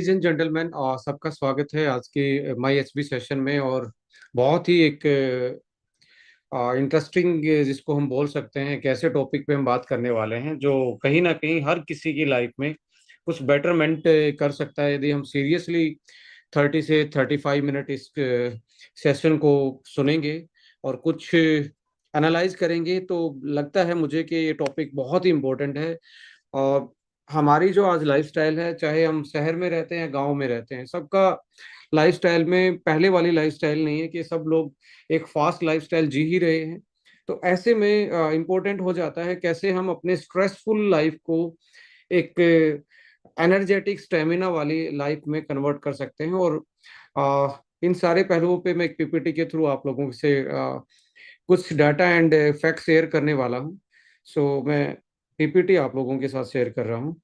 Ladies and gentleman, सबका स्वागत है आज की माई एचबी सेशन में। और बहुत ही एक इंटरेस्टिंग, जिसको हम बोल सकते हैं, एक ऐसे टॉपिक पे हम बात करने वाले हैं जो कहीं ना कहीं हर किसी की लाइफ में कुछ बेटरमेंट कर सकता है यदि हम सीरियसली 30 से 35 मिनट इस सेशन को सुनेंगे और कुछ एनालाइज करेंगे। तो लगता है मुझे कि ये टॉपिक बहुत ही इम्पोर्टेंट है। और हमारी जो आज लाइफस्टाइल है, चाहे हम शहर में रहते हैं या गांव में रहते हैं, सबका लाइफस्टाइल में पहले वाली लाइफस्टाइल नहीं है कि सब लोग एक फास्ट लाइफस्टाइल जी ही रहे हैं। तो ऐसे में इम्पोर्टेंट हो जाता है कैसे हम अपने स्ट्रेसफुल लाइफ को एक एनर्जेटिक स्टेमिना वाली लाइफ में कन्वर्ट कर सकते हैं। और इन सारे पहलुओं पे मैं एक पीपीटी के थ्रू आप लोगों से कुछ डाटा एंड फैक्ट शेयर करने वाला हूँ। सो मैं पीपीटी आप लोगों के साथ शेयर कर रहा हूँ।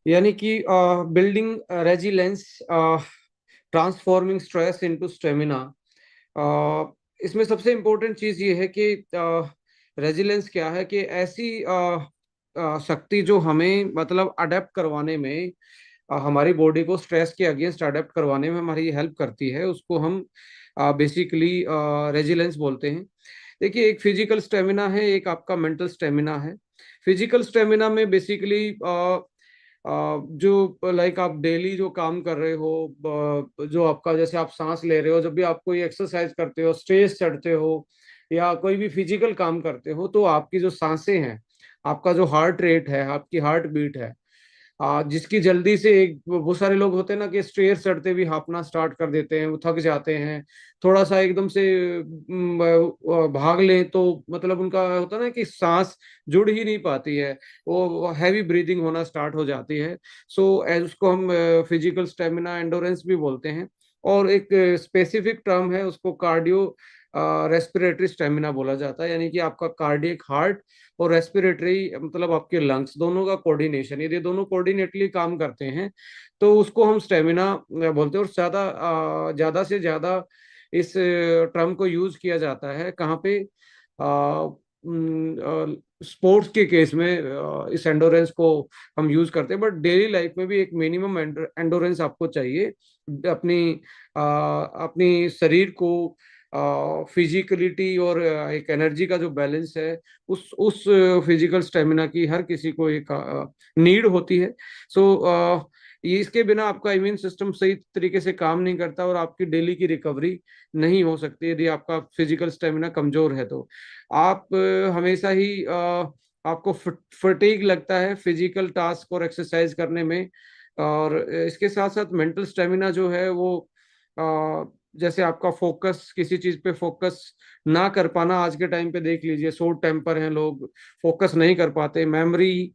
यानी कि building resilience, transforming stress into stamina. इसमें सबसे इम्पोर्टेंट चीज ये है कि रेजिलेंस क्या है, कि ऐसी शक्ति जो हमें मतलब अडेप्ट करवाने में, हमारी बॉडी को स्ट्रेस के अगेंस्ट अडेप्ट करवाने में हमारी हेल्प करती है, उसको हम बेसिकली रेजिलेंस बोलते हैं। देखिए, एक फिजिकल स्टेमिना है, एक आपका मेंटल स्टेमिना है। फिजिकल स्टेमिना में बेसिकली जो लाइक आप डेली जो काम कर रहे हो, जो आपका, जैसे आप सांस ले रहे हो, जब भी आप कोई एक्सरसाइज करते हो, स्टेज चढ़ते हो या कोई भी फिजिकल काम करते हो, तो आपकी जो सांसें हैं, आपका जो हार्ट रेट है, आपकी हार्ट बीट है, जिसकी जल्दी से, एक बहुत सारे लोग होते हैं ना कि स्टेयर चढ़ते भी हांफना स्टार्ट कर देते हैं, वो थक जाते हैं। थोड़ा सा एकदम से भाग लें तो मतलब उनका होता है ना कि सांस जुड़ ही नहीं पाती है, वो हैवी ब्रीदिंग होना स्टार्ट हो जाती है। सो एज उसको हम फिजिकल स्टेमिना एंडोरेंस भी बोलते हैं। और एक स्पेसिफिक टर्म है, उसको कार्डियो रेस्पिरेटरी स्टेमिना बोला जाता है। यानी कि आपका कार्डियक हार्ट और रेस्पिरेटरी मतलब आपके लंग्स दोनों का कोऑर्डिनेशन, यदि दोनों कोऑर्डिनेटली काम करते हैं तो उसको हम स्टेमिना बोलते हैं। और ज्यादा से ज्यादा इस टर्म को यूज किया जाता है कहाँ पे, स्पोर्ट्स के केस में इस एंडोरेंस को हम यूज करते हैं। बट डेली लाइफ में भी एक मिनिमम एंडोरेंस आपको चाहिए अपनी अपनी शरीर को फिजिकलिटी और एक एनर्जी का जो बैलेंस है, उस फिजिकल स्टेमिना की हर किसी को एक नीड होती है। सो ये इसके बिना आपका इम्यून सिस्टम सही तरीके से काम नहीं करता और आपकी डेली की रिकवरी नहीं हो सकती यदि आपका फिजिकल स्टेमिना कमजोर है। तो आप हमेशा ही आपको फटीग लगता है फिजिकल टास्क और एक्सरसाइज करने में। और इसके साथ साथ मेंटल स्टेमिना जो है वो, जैसे आपका फोकस, किसी चीज पे फोकस ना कर पाना, आज के टाइम पे देख लीजिए, शॉर्ट टेम्पर हैं लोग, फोकस नहीं कर पाते। मेमोरी,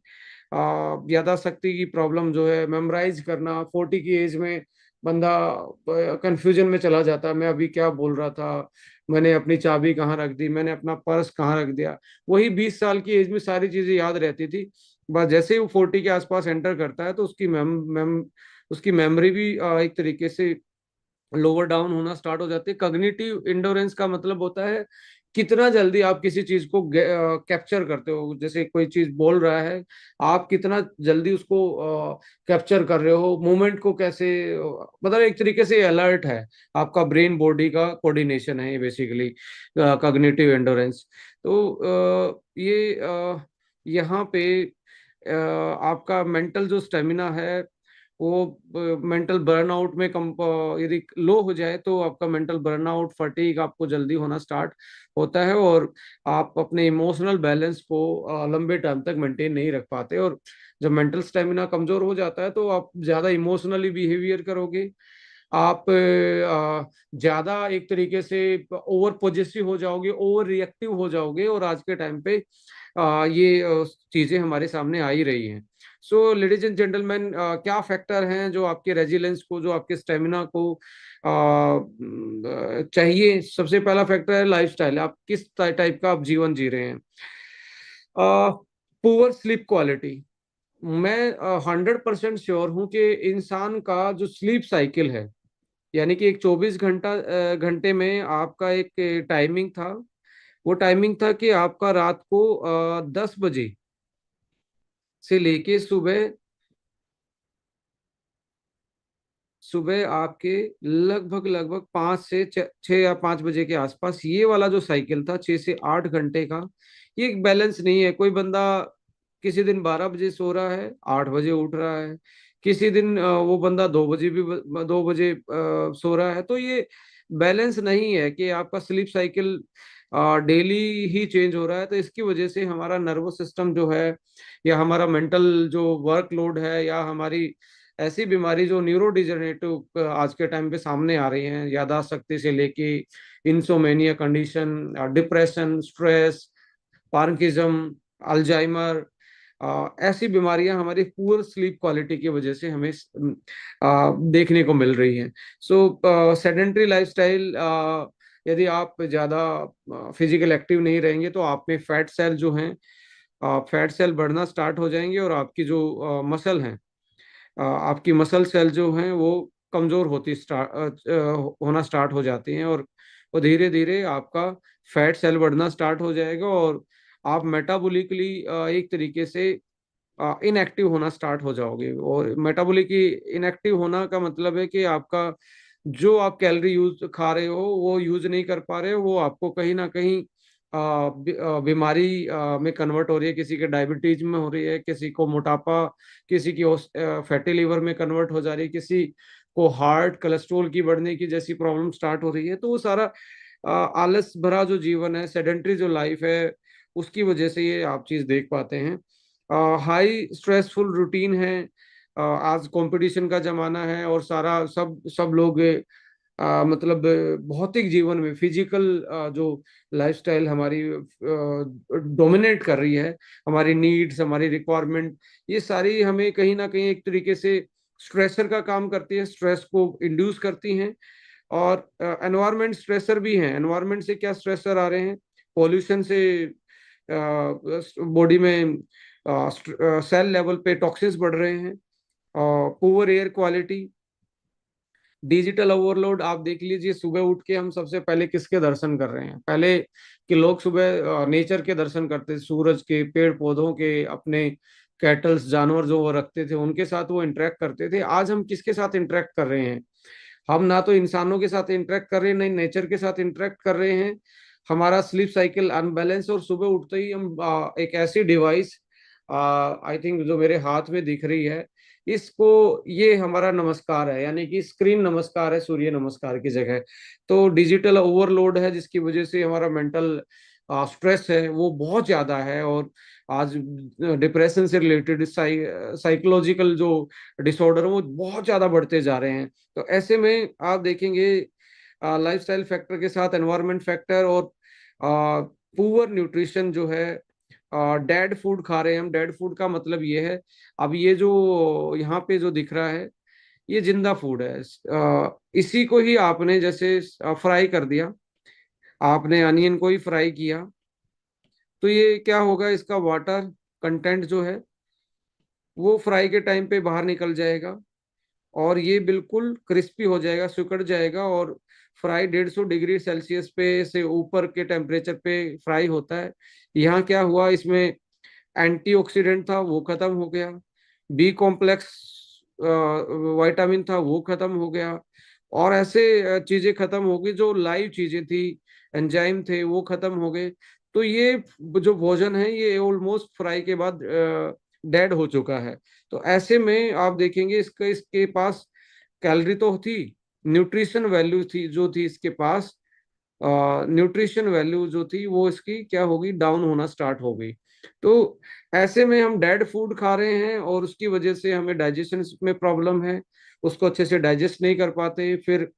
यादाशक्ति की प्रॉब्लम जो है, मेमोराइज करना, 40 की एज में बंदा कंफ्यूजन में चला जाता है, मैं अभी क्या बोल रहा था, मैंने अपनी चाबी कहाँ रख दी, मैंने अपना पर्स कहाँ रख दिया। वही 20 साल की एज में सारी चीजें याद रहती थी, बस जैसे ही वो 40 के आसपास एंटर करता है तो उसकी मेमोरी भी एक तरीके से लोअर डाउन होना स्टार्ट हो जाती है। कॉग्निटिव इंडोरेंस का मतलब होता है कितना जल्दी आप किसी चीज को कैप्चर करते हो। जैसे कोई चीज बोल रहा है, आप कितना जल्दी उसको कैप्चर कर रहे हो, मूवमेंट को कैसे, मतलब एक तरीके से अलर्ट है, आपका ब्रेन बॉडी का कोऑर्डिनेशन है ये बेसिकली कॉग्निटिव एंडोरेंस। तो ये यहाँ पे आपका मेंटल जो स्टेमिना है वो मेंटल बर्नआउट में कम, यदि लो हो जाए तो आपका मेंटल बर्नआउट, फटीग आपको जल्दी होना स्टार्ट होता है और आप अपने इमोशनल बैलेंस को लंबे टाइम तक मेंटेन नहीं रख पाते। और जब मेंटल स्टेमिना कमजोर हो जाता है तो आप ज्यादा इमोशनली बिहेवियर करोगे, आप ज्यादा एक तरीके से ओवर पॉजिटिव हो जाओगे, ओवर रिएक्टिव हो जाओगे। और आज के टाइम पे ये चीजें हमारे सामने आ ही रही हैं। सो लेडीज एंड जेंटलमैन, क्या फैक्टर हैं जो आपके रेजिलेंस को, जो आपके स्टेमिना को चाहिए? सबसे पहला फैक्टर है लाइफस्टाइल, आप किस टाइप का आप जीवन जी रहे हैं। पुअर स्लीप क्वालिटी, मैं 100% श्योर हूँ कि इंसान का जो स्लीप साइकिल है, यानी कि एक 24 घंटे में आपका एक टाइमिंग था। वो टाइमिंग था कि आपका रात को 10 बजे से लेके सुबह सुबह आपके लगभग लगभग 5 से 6 या 5 बजे के आसपास, ये वाला जो साइकिल था 6 से 8 घंटे का, ये एक बैलेंस नहीं है। कोई बंदा किसी दिन 12 बजे सो रहा है, 8 बजे उठ रहा है। किसी दिन वो बंदा 2 बजे भी 2 बजे सो रहा है। तो ये बैलेंस नहीं है कि आपका स्लीप साइकिल डेली ही चेंज हो रहा है। तो इसकी वजह से हमारा नर्वस सिस्टम जो है, या हमारा मेंटल जो वर्कलोड है, या हमारी ऐसी बीमारी जो न्यूरो डिजनरेटिव आज के टाइम पे सामने आ रही हैं, याददाश्त शक्ति से लेके insomnia condition, depression, stress, Parkinson's, Alzheimer's, ऐसी बीमारियां हमारी पुअर स्लीप क्वालिटी की वजह से हमें देखने को मिल रही हैं। सो सेडेंट्री लाइफस्टाइल, यदि आप ज़्यादा फिजिकल एक्टिव नहीं रहेंगे तो आप में फैट सेल जो हैं, फैट सेल बढ़ना स्टार्ट हो जाएंगे, और आपकी जो मसल हैं, आपकी मसल सेल जो हैं वो कमजोर होना स्टार्ट हो जाती हैं, और वो धीरे धीरे आपका फैट सेल बढ़ना स्टार्ट हो जाएगा, और आप मेटाबॉलिकली एक तरीके से इनएक्टिव होना स्टार्ट हो जाओगे। और मेटाबॉलिकली इनएक्टिव होना का मतलब है कि आपका जो आप कैलोरी यूज खा रहे हो वो यूज नहीं कर पा रहे हो, वो आपको कहीं ना कहीं बीमारी में कन्वर्ट हो रही है। किसी के डायबिटीज में हो रही है, किसी को मोटापा, किसी की फैटी लिवर में कन्वर्ट हो जा रही है, किसी को हार्ट कोलेस्ट्रोल की बढ़ने की जैसी प्रॉब्लम स्टार्ट हो रही है। तो वो सारा आलस भरा जो जीवन है, सेडेंट्री जो लाइफ है, उसकी वजह से ये आप चीज देख पाते हैं। हाई स्ट्रेसफुल रूटीन है। आज कंपटीशन का जमाना है, और सारा सब सब लोग मतलब भौतिक जीवन में फिजिकल जो लाइफस्टाइल हमारी डोमिनेट कर रही है, हमारी नीड्स, हमारी रिक्वायरमेंट, ये सारी हमें कहीं ना कहीं एक तरीके से स्ट्रेसर का काम करती है, स्ट्रेस को इंड्यूस करती हैं। और एनवायरमेंट स्ट्रेसर भी हैं। एनवायरमेंट से क्या स्ट्रेसर आ रहे हैं? पॉल्यूशन से बॉडी में सेल लेवल पे टॉक्सिन्स बढ़ रहे हैं, poor air quality, digital overload. आप देख लीजिए, सुबह उठ के हम सबसे पहले किसके दर्शन कर रहे हैं? पहले के लोग सुबह नेचर के दर्शन करते थे, सूरज के, पेड़ पौधों के, अपने कैटल्स, जानवर जो वो रखते थे उनके साथ वो इंटरेक्ट करते थे। आज हम किसके साथ इंटरेक्ट कर रहे हैं? हम ना तो इंसानों के साथ इंटरेक्ट कर रहे हैं, नहीं नेचर के साथ इंटरेक्ट कर रहे हैं। हमारा स्लीप साइकिल अनबैलेंस, और सुबह उठते ही हम एक ऐसी डिवाइस, आई थिंक जो मेरे हाथ में दिख रही है, इसको, ये हमारा नमस्कार है, यानी कि स्क्रीन नमस्कार है सूर्य नमस्कार की जगह। तो डिजिटल ओवरलोड है, जिसकी वजह से हमारा मेंटल स्ट्रेस है वो बहुत ज्यादा है। और आज डिप्रेशन से रिलेटेड साइकोलॉजिकल जो डिसऑर्डर वो बहुत ज्यादा बढ़ते जा रहे हैं। तो ऐसे में आप देखेंगे लाइफस्टाइल फैक्टर के साथ एनवायरनमेंट फैक्टर, और पुअर न्यूट्रिशन जो है, डेड फूड खा रहे हैं हम। डेड फूड का मतलब ये है, अब ये जो यहाँ पे जो दिख रहा है, ये जिंदा फूड है। इसी को ही आपने जैसे फ्राई कर दिया, आपने अनियन को ही फ्राई किया, तो ये क्या होगा? इसका वाटर कंटेंट जो है वो फ्राई के टाइम पे बाहर निकल जाएगा, और ये बिल्कुल क्रिस्पी हो जाएगा, सिकुड़ जाएगा। और फ्राई 150 डिग्री सेल्सियस पे से ऊपर के टेम्परेचर पे फ्राई होता है। यहाँ क्या हुआ? इसमें एंटीऑक्सीडेंट था वो खत्म हो गया, बी कॉम्प्लेक्स विटामिन था वो खत्म हो गया, और ऐसे चीजें खत्म हो गई, जो लाइव चीजें थी, एंजाइम थे, वो खत्म हो गए। तो ये जो भोजन है ये ऑलमोस्ट फ्राई के बाद डेड हो चुका है। तो ऐसे में आप देखेंगे इसका, इसके पास कैलोरी तो थी, न्यूट्रिशन वैल्यू थी जो थी इसके पास, न्यूट्रिशन वैल्यू जो थी वो इसकी क्या होगी? डाउन होना स्टार्ट हो गई। तो ऐसे में हम डेड फूड खा रहे हैं, और उसकी वजह से हमें डाइजेशन में प्रॉब्लम है, उसको अच्छे से डाइजेस्ट नहीं कर पाते। फिर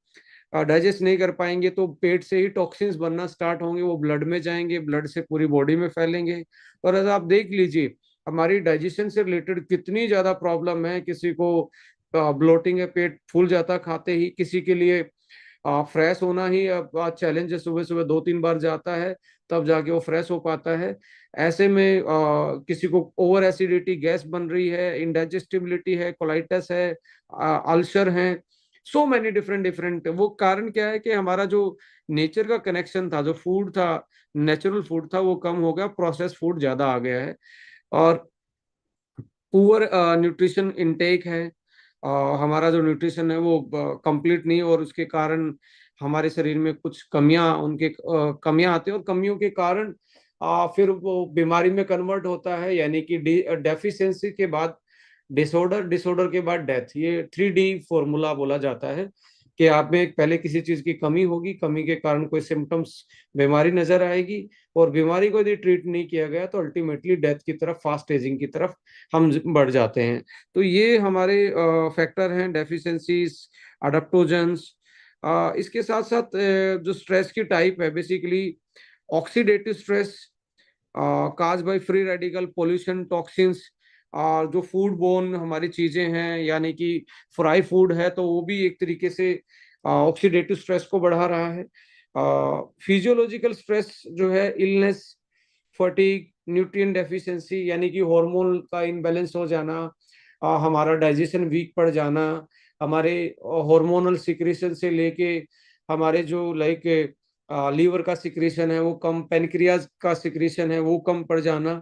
डाइजेस्ट नहीं कर पाएंगे तो पेट से ही टॉक्सिन्स बनना स्टार्ट होंगे, वो ब्लड में जाएंगे, ब्लड से पूरी बॉडी में फैलेंगे। और अगर आप देख लीजिए, हमारी डाइजेशन से रिलेटेड कितनी ज्यादा प्रॉब्लम है। किसी को ब्लोटिंग है, पेट फूल जाता खाते ही, किसी के लिए फ्रेश होना ही चैलेंज है। सुबह सुबह 2-3 बार जाता है तब जाके वो फ्रेश हो पाता है। ऐसे में किसी को ओवर एसिडिटी, गैस बन रही है, इंडाइजेस्टिबिलिटी है, कोलाइटिस है, अल्सर है, सो मैनी डिफरेंट डिफरेंट। वो कारण क्या है कि हमारा जो नेचर का कनेक्शन था, जो फूड था, नेचुरल फूड था, वो कम हो गया, प्रोसेस फूड ज्यादा आ गया है। और पुअर न्यूट्रिशन इनटेक है, हमारा जो न्यूट्रिशन है वो कंप्लीट नहीं, और उसके कारण हमारे शरीर में कुछ कमियां आती हैं, और कमियों के कारण फिर वो बीमारी में कन्वर्ट होता है, यानी कि डेफिशिएंसी के बाद डिसऑर्डर, डिसऑर्डर के बाद डेथ। ये 3D फॉर्मूला बोला जाता है कि आप में पहले किसी चीज की कमी होगी, कमी के कारण कोई सिम्टम्स, बीमारी नजर आएगी, और बीमारी को यदि ट्रीट नहीं किया गया तो अल्टीमेटली डेथ की तरफ, फास्ट एजिंग की तरफ हम बढ़ जाते हैं। तो ये हमारे फैक्टर हैं, डेफिशिएंसीज, अडेप्टोजेंस। इसके साथ साथ जो स्ट्रेस की टाइप है, basically oxidative stress cause by free radical, pollution, toxins, और जो फूड बोर्न हमारी चीजें हैं, यानी कि फ्राई फूड है तो वो भी एक तरीके से ऑक्सीडेटिव स्ट्रेस को बढ़ा रहा है। फिजियोलॉजिकल स्ट्रेस जो है, इलनेस, फटीग, न्यूट्रिएंट डेफिशिएंसी, यानी कि हार्मोन का इनबैलेंस हो जाना, हमारा डाइजेशन वीक पड़ जाना, हमारे हार्मोनल सिक्रेशन से लेके हमारे जो लाइक लीवर का सिक्रेशन है वो कम, पेनक्रियाज का सिक्रेशन है वो कम पड़ जाना।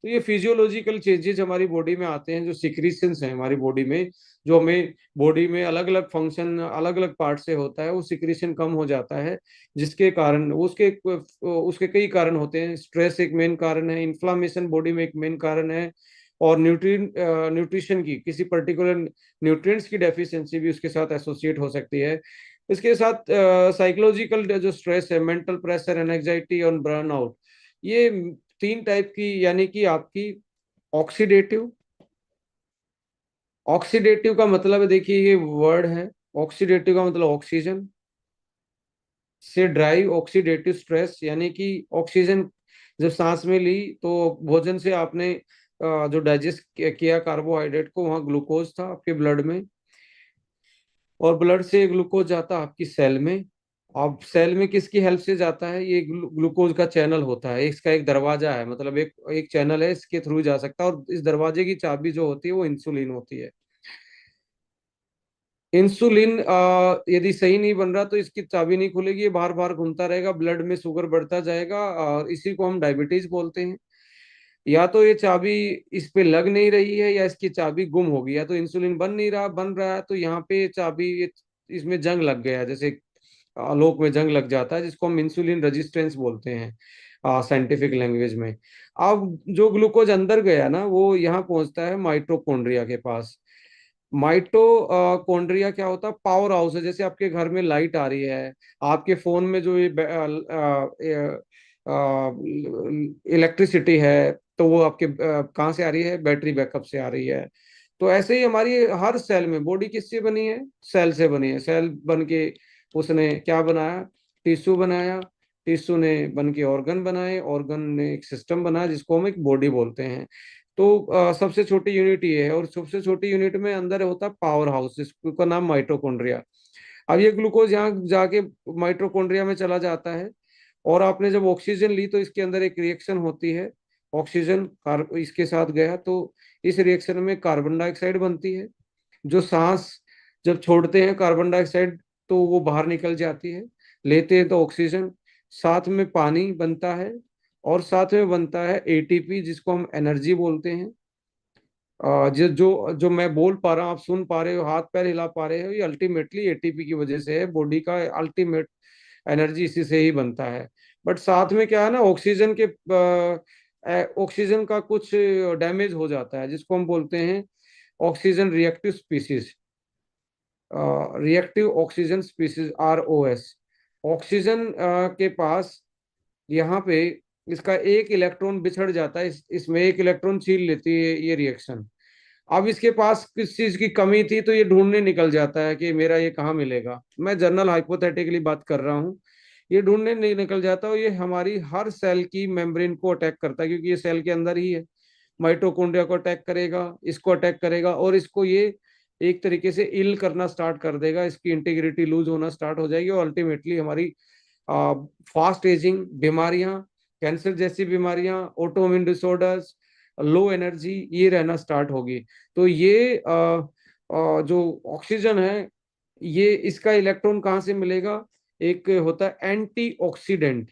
तो ये फिजियोलॉजिकल चेंजेस हमारी बॉडी में आते हैं, जो सिक्रीशंस हैं हमारी बॉडी में, जो हमें बॉडी में अलग अलग फंक्शन, अलग अलग पार्ट से होता है, वो सिक्रीशन कम हो जाता है, जिसके कारण उसके उसके कई कारण होते हैं। स्ट्रेस एक मेन कारण है, इन्फ्लामेशन बॉडी में एक मेन कारण है, और न्यूट्रिशन की, किसी पर्टिकुलर न्यूट्रिएंट्स की डेफिशिएंसी भी उसके साथ एसोसिएट हो सकती है। इसके साथ साइकोलॉजिकल जो स्ट्रेस है, मेंटल प्रेशर, एंजाइटी और बर्नआउट, ये 3 टाइप की, यानी कि आपकी ऑक्सीडेटिव, ऑक्सीडेटिव का मतलब है, देखिए ये वर्ड है, ऑक्सीडेटिव का मतलब ऑक्सीजन से ड्राइव ऑक्सीडेटिव स्ट्रेस, यानी कि ऑक्सीजन जब सांस में ली तो भोजन से आपने जो डाइजेस्ट किया कार्बोहाइड्रेट को, वहाँ ग्लूकोज था आपके ब्लड में, और ब्लड से ग्लूकोज जाता आपकी सेल में। अब सेल में किसकी हेल्प से जाता है? ये ग्लूकोज का चैनल होता है, इसका एक दरवाजा है, मतलब एक एक चैनल है, इसके थ्रू जा सकता है, और इस दरवाजे की चाबी जो होती है वो इंसुलिन होती है। इंसुलिन यदि सही नहीं बन रहा तो इसकी चाबी नहीं खुलेगी, ये बार बार घूमता रहेगा, ब्लड में शुगर बढ़ता जाएगा, और इसी को हम डायबिटीज बोलते हैं। या तो ये चाबी इस पे लग नहीं रही है, या इसकी चाबी गुम हो गई, या तो इंसुलिन बन नहीं रहा, बन रहा है तो यहाँ पे चाबी इसमें जंग लग गया है, जैसे आलोक में जंग लग जाता है, जिसको हम इंसुलिन रेजिस्टेंस बोलते हैं साइंटिफिक लैंग्वेज में। अब जो ग्लूकोज अंदर गया ना, वो यहाँ पहुंचता है माइटोकॉन्ड्रिया के पास। माइटोकॉन्ड्रिया क्या होता है? पावर हाउस है। जैसे आपके घर में लाइट आ रही है, आपके फोन में जो ये इलेक्ट्रिसिटी है, तो वो आपके कहाँ से आ रही है? बैटरी बैकअप से आ रही है। तो ऐसे ही हमारी हर सेल में, बॉडी किससे बनी है? सेल से बनी है। सेल बन के उसने क्या बनाया? टिश्यू बनाया, टिश्यू ने बन के ऑर्गन बनाए, ऑर्गन ने एक सिस्टम बनाया जिसको हम एक बॉडी बोलते हैं। तो सबसे छोटी यूनिट ये है, और सबसे छोटी यूनिट में अंदर होता है पावर हाउस, जिसका नाम माइटोकॉन्ड्रिया। अब ये ग्लूकोज यहाँ जाके माइटोकॉन्ड्रिया में चला जाता है, और आपने जब ऑक्सीजन ली तो इसके अंदर एक रिएक्शन होती है, ऑक्सीजन इसके साथ गया तो इस रिएक्शन में कार्बन डाइऑक्साइड बनती है। जो सांस जब छोड़ते हैं कार्बन डाइऑक्साइड, तो वो बाहर निकल जाती है, लेते हैं तो ऑक्सीजन, साथ में पानी बनता है, और साथ में बनता है एटीपी, जिसको हम एनर्जी बोलते हैं। जो जो जो मैं बोल पा रहा हूँ, आप सुन पा रहे हो, हाथ पैर हिला पा रहे हो, ये अल्टीमेटली एटीपी की वजह से है। बॉडी का अल्टीमेट एनर्जी इसी से ही बनता है। बट साथ में क्या है ना, ऑक्सीजन का कुछ डैमेज हो जाता है, जिसको हम बोलते हैं oxygen reactive species, reactive oxygen species, ROS। Oxygen के पास यहाँ पे इसका एक इलेक्ट्रॉन बिछड़ जाता है, इसमें एक इलेक्ट्रॉन छीन लेती है ये रिएक्शन। अब इसके पास किस चीज की कमी थी, तो ये ढूंढने निकल जाता है कि मेरा ये कहाँ मिलेगा। मैं जनरल हाइपोथेटिकली बात कर रहा हूँ। ये ढूंढने नहीं निकल जाता, और ये हमारी हर सेल की मेम्ब्रेन को अटैक करता है, क्योंकि ये सेल के अंदर ही है। माइटोकॉन्ड्रिया को अटैक करेगा, इसको अटैक करेगा, और इसको ये एक तरीके से इल करना स्टार्ट कर देगा, इसकी इंटीग्रिटी लूज होना स्टार्ट हो जाएगी और अल्टीमेटली हमारी फास्ट एजिंग बीमारियां, कैंसर जैसी बीमारियां, ऑटोइम्यून डिसऑर्डर्स, लो एनर्जी, ये रहना स्टार्ट होगी। तो ये जो ऑक्सीजन है, ये इसका इलेक्ट्रॉन कहाँ से मिलेगा? एक होता है एंटीऑक्सीडेंट।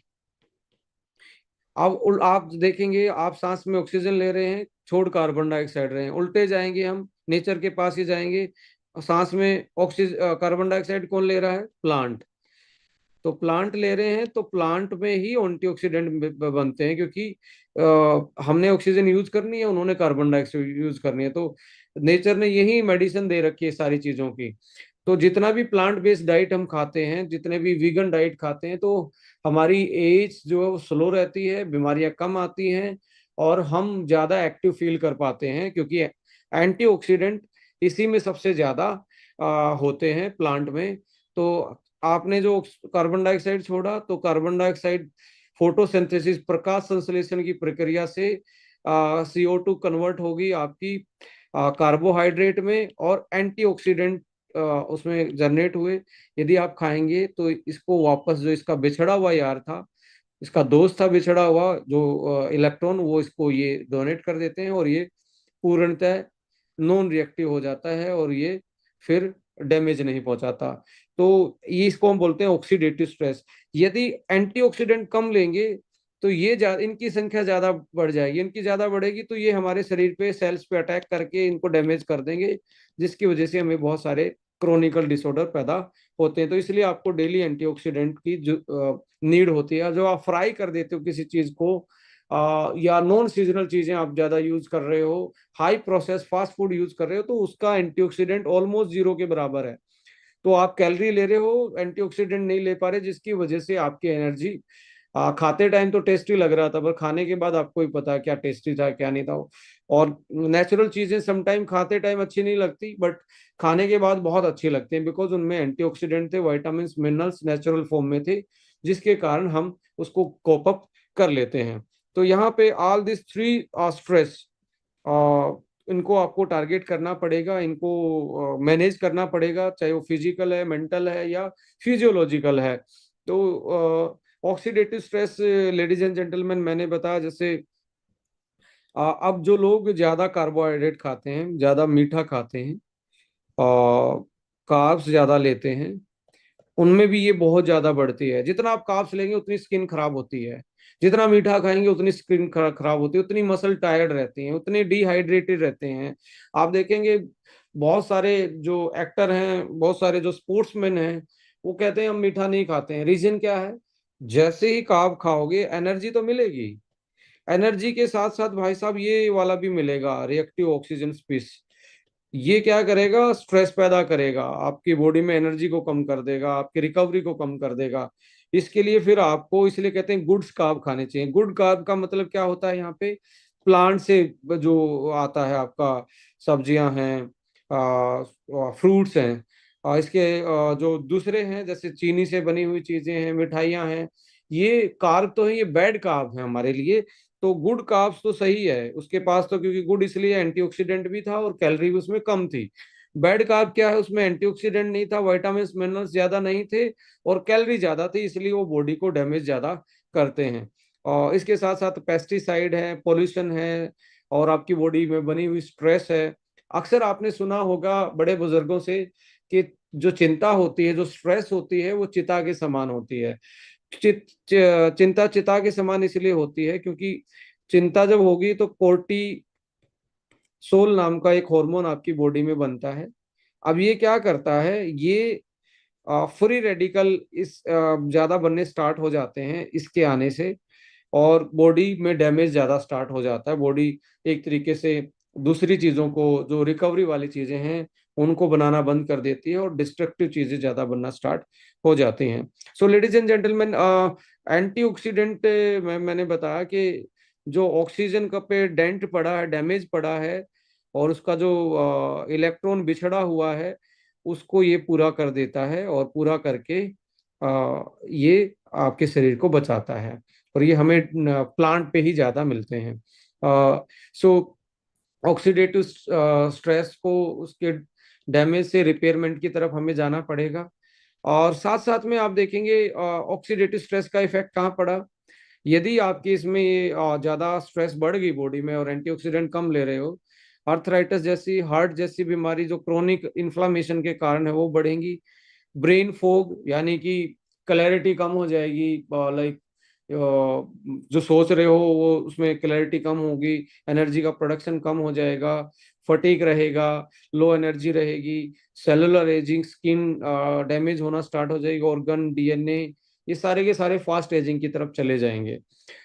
अब आप देखेंगे, आप सांस में ऑक्सीजन ले रहे हैं, छोड़ कार्बन डाइऑक्साइड रहे हैं, उल्टे जाएंगे, हम नेचर के पास ही जाएंगे। सांस में ऑक्सीजन कार्बन डाइऑक्साइड कौन ले रहा है? प्लांट। तो प्लांट ले रहे हैं तो प्लांट में ही एंटीऑक्सीडेंट बनते हैं, क्योंकि हमने ऑक्सीजन यूज करनी है, उन्होंने कार्बन डाइऑक्साइड यूज करनी है। तो नेचर ने यही मेडिसिन दे रखी है सारी चीजों की। तो जितना भी प्लांट बेस्ड डाइट हम खाते हैं, जितने भी वीगन डाइट खाते हैं, तो हमारी एज जो स्लो रहती है, बीमारियां कम आती हैं और हम ज्यादा एक्टिव फील कर पाते हैं, क्योंकि एंटीऑक्सीडेंट इसी में सबसे ज्यादा होते हैं प्लांट में। तो आपने जो कार्बन डाइऑक्साइड छोड़ा, तो कार्बन डाइऑक्साइड फोटोसिंथेसिस, प्रकाश संश्लेषण की प्रक्रिया से CO2 कन्वर्ट होगी आपकी कार्बोहाइड्रेट में, और एंटीऑक्सीडेंट उसमें जनरेट हुए। यदि आप खाएंगे तो इसको वापस, जो इसका बिछड़ा हुआ यार था, इसका दोस्त था बिछड़ा हुआ जो इलेक्ट्रॉन, वो इसको ये डोनेट कर देते हैं, और ये पूर्णतः नॉन रिएक्टिव हो जाता है और ये फिर डैमेज नहीं पहुंचाता। तो ये इसको हम बोलते हैं ऑक्सीडेटिव स्ट्रेस। यदि एंटीऑक्सीडेंट कम लेंगे तो ये इनकी संख्या ज्यादा बढ़ जाएगी, इनकी ज्यादा बढ़ेगी तो ये हमारे शरीर पे सेल्स पे अटैक करके इनको डैमेज कर देंगे, जिसकी वजह से हमें बहुत सारे क्रोनिकल डिसऑर्डर पैदा होते हैं। तो इसलिए आपको डेली एंटीऑक्सीडेंट की जो नीड होती है। जो आप फ्राई कर देते हो किसी चीज को, या नॉन सीजनल चीजें आप ज्यादा यूज कर रहे हो, high process fast food use कर रहे हो, तो उसका एंटीऑक्सीडेंट ऑलमोस्ट जीरो के बराबर है। तो आप कैलोरी ले रहे हो, एंटीऑक्सीडेंट नहीं ले पा रहे, जिसकी वजह से आपकी एनर्जी खाते टाइम तो टेस्टी लग रहा था, पर खाने के बाद आपको ही पता है क्या टेस्टी था क्या नहीं था। और नेचुरल चीजें समटाइम खाते टाइम अच्छी नहीं लगती, बट खाने के बाद बहुत अच्छी लगती हैं, बिकॉज उनमें एंटीऑक्सीडेंट थे, विटामिन मिनरल्स नेचुरल फॉर्म में थे, जिसके कारण हम उसको कोप अप कर लेते हैं। तो यहाँ पे ऑल दिस थ्री स्ट्रेस, इनको आपको टारगेट करना पड़ेगा, इनको मैनेज करना पड़ेगा, चाहे वो फिजिकल है, मेंटल है, या फिजियोलॉजिकल है। तो oxidative stress, ladies and gentleman, मैंने बताया जैसे अब जो लोग ज्यादा कार्बोहाइड्रेट खाते हैं, ज्यादा मीठा खाते हैं, कार्ब्स ज्यादा लेते हैं, उनमें भी ये बहुत ज्यादा बढ़ती है। जितना आप कार्ब्स लेंगे उतनी स्किन खराब होती है, जितना मीठा खाएंगे उतनी स्किन खराब होती है, उतनी मसल टायर्ड रहती हैं, उतने डिहाइड्रेटेड रहते हैं। आप देखेंगे बहुत सारे जो एक्टर हैं, बहुत सारे जो स्पोर्ट्समैन हैं, वो कहते हैं हम मीठा नहीं खाते हैं। रीजन क्या है? जैसे ही कार्ब खाओगे एनर्जी तो मिलेगी, एनर्जी के साथ साथ भाई साहब ये वाला भी मिलेगा, रिएक्टिव ऑक्सीजन स्पीस। ये क्या करेगा? स्ट्रेस पैदा करेगा, आपकी बॉडी में एनर्जी को कम कर देगा, आपकी रिकवरी को कम कर देगा। इसके लिए फिर आपको, इसलिए कहते हैं गुड्स कार्ब खाने चाहिए। गुड कार्ब का मतलब क्या होता है यहाँ पे? प्लांट से जो आता है आपका, सब्जियां हैं, फ्रूट्स हैं, इसके जो दूसरे हैं जैसे चीनी से बनी हुई चीजें हैं, मिठाइयाँ हैं, ये कार्ब तो है, ये बैड कार्ब है हमारे लिए। तो गुड कार्ब्स तो सही है उसके पास, तो क्योंकि गुड इसलिए एंटीऑक्सीडेंट भी था और कैलोरी भी उसमें कम थी। बैड कार्ब क्या है? उसमें एंटीऑक्सीडेंट नहीं था, विटामिन मिनरल्स ज्यादा नहीं थे, और कैलोरी ज्यादा थी, इसलिए वो बॉडी को डैमेज ज्यादा करते हैं। और इसके साथ साथ पेस्टिसाइड है, पोल्यूशन है, और आपकी बॉडी में बनी हुई स्ट्रेस है। अक्सर आपने सुना होगा बड़े बुजुर्गों से कि जो चिंता होती है, जो स्ट्रेस होती है, वो चिता के समान होती है। चिंता चिता के समान इसलिए होती है क्योंकि चिंता जब होगी तो कोर्टिसोल नाम का एक हार्मोन आपकी बॉडी में बनता है। अब ये क्या करता है? ये फ्री रेडिकल इस ज्यादा बनने स्टार्ट हो जाते हैं इसके आने से, और बॉडी में डैमेज ज्यादा स्टार्ट हो जाता है। बॉडी एक तरीके से दूसरी चीजों को, जो रिकवरी वाली चीजें हैं, उनको बनाना बंद कर देती है, और डिस्ट्रक्टिव चीजें ज्यादा बनना स्टार्ट हो जाती हैं। So ladies and gentleman, antioxidant मैंने बताया कि जो ऑक्सीजन का पे डेंट पड़ा है, डैमेज पड़ा है, और उसका जो इलेक्ट्रॉन बिछड़ा हुआ है, उसको ये पूरा कर देता है, और पूरा करके ये आपके शरीर को बचाता है। और ये हमें प्लांट पे ही ज्यादा मिलते हैं। सो ऑक्सीडेटिव स्ट्रेस को उसके डैमेज से रिपेयरमेंट की तरफ हमें जाना पड़ेगा। और साथ साथ में आप देखेंगे ऑक्सीडेटिव स्ट्रेस का इफेक्ट कहाँ पड़ा। यदि आपकी इसमें ये ज्यादा स्ट्रेस बढ़ गई बॉडी में और एंटीऑक्सीडेंट कम ले रहे हो, आर्थराइटिस जैसी, हार्ट जैसी बीमारी जो क्रोनिक इन्फ्लामेशन के कारण है वो बढ़ेंगी। ब्रेन फोग यानी कि क्लैरिटी कम हो जाएगी, लाइक जो सोच रहे हो वो उसमें क्लैरिटी कम होगी, एनर्जी का प्रोडक्शन कम हो जाएगा, फटीक रहेगा, लो एनर्जी रहेगी, सेलुलर एजिंग, स्किन डैमेज होना स्टार्ट हो जाएगी, ऑर्गन, डीएनए, ये सारे के सारे फास्ट एजिंग की तरफ चले जाएंगे।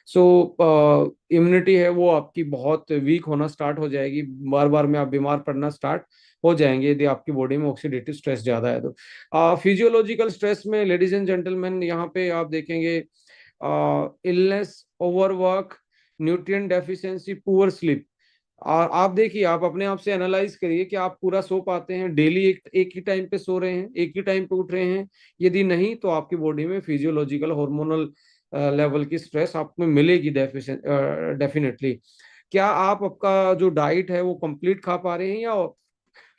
सो इम्यूनिटी है वो आपकी बहुत वीक होना स्टार्ट हो जाएगी, बार बार में आप बीमार पड़ना स्टार्ट हो जाएंगे यदि आपकी बॉडी में ऑक्सीडेटिव स्ट्रेस ज्यादा है तो। फिजियोलॉजिकल स्ट्रेस में लेडीज एंड जेंटलमैन यहाँ पे आप देखेंगे illness, overwork, nutrient deficiency, poor sleep. और आप देखिए, आप अपने आप से एनालाइज करिए कि आप पूरा सो पाते हैं डेली, एक ही टाइम पे सो रहे हैं, एक ही टाइम पे उठ रहे हैं। यदि नहीं तो आपकी बॉडी में फिजियोलॉजिकल हार्मोनल लेवल की स्ट्रेस आप में मिलेगी डेफिनेटली। क्या आप आपका जो डाइट है वो कंप्लीट खा पा रहे हैं या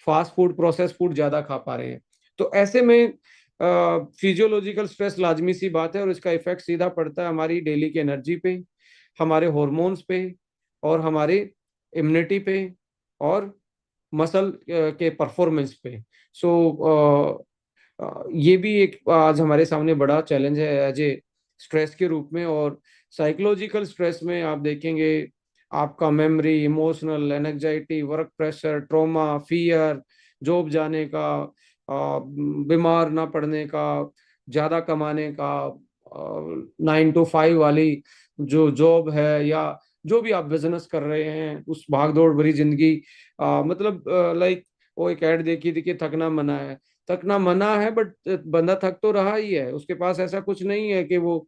फास्ट फूड, प्रोसेस फूड ज्यादा खा पा रहे हैं? तो ऐसे में फिजियोलॉजिकल स्ट्रेस लाजमी सी बात है और इसका इफेक्ट सीधा पड़ता है हमारी डेली की एनर्जी पे, हमारे हॉर्मोन्स पे, और हमारे इम्यूनिटी पे, और मसल के परफॉर्मेंस पे। सो ये भी एक आज हमारे सामने बड़ा चैलेंज है एज ए स्ट्रेस के रूप में। और साइकोलॉजिकल स्ट्रेस में आप देखेंगे आपका memory, emotional anxiety, work pressure, trauma, fear, job जाने का, बीमार ना पड़ने का, ज्यादा कमाने का, 9 to 5 वाली जो जॉब है, या जो भी आप बिजनेस कर रहे हैं उस भागदौड़ भरी जिंदगी, मतलब लाइक वो एक ऐड देखी थी कि थकना मना है। थकना मना है बट बंदा थक तो रहा ही है, उसके पास ऐसा कुछ नहीं है कि वो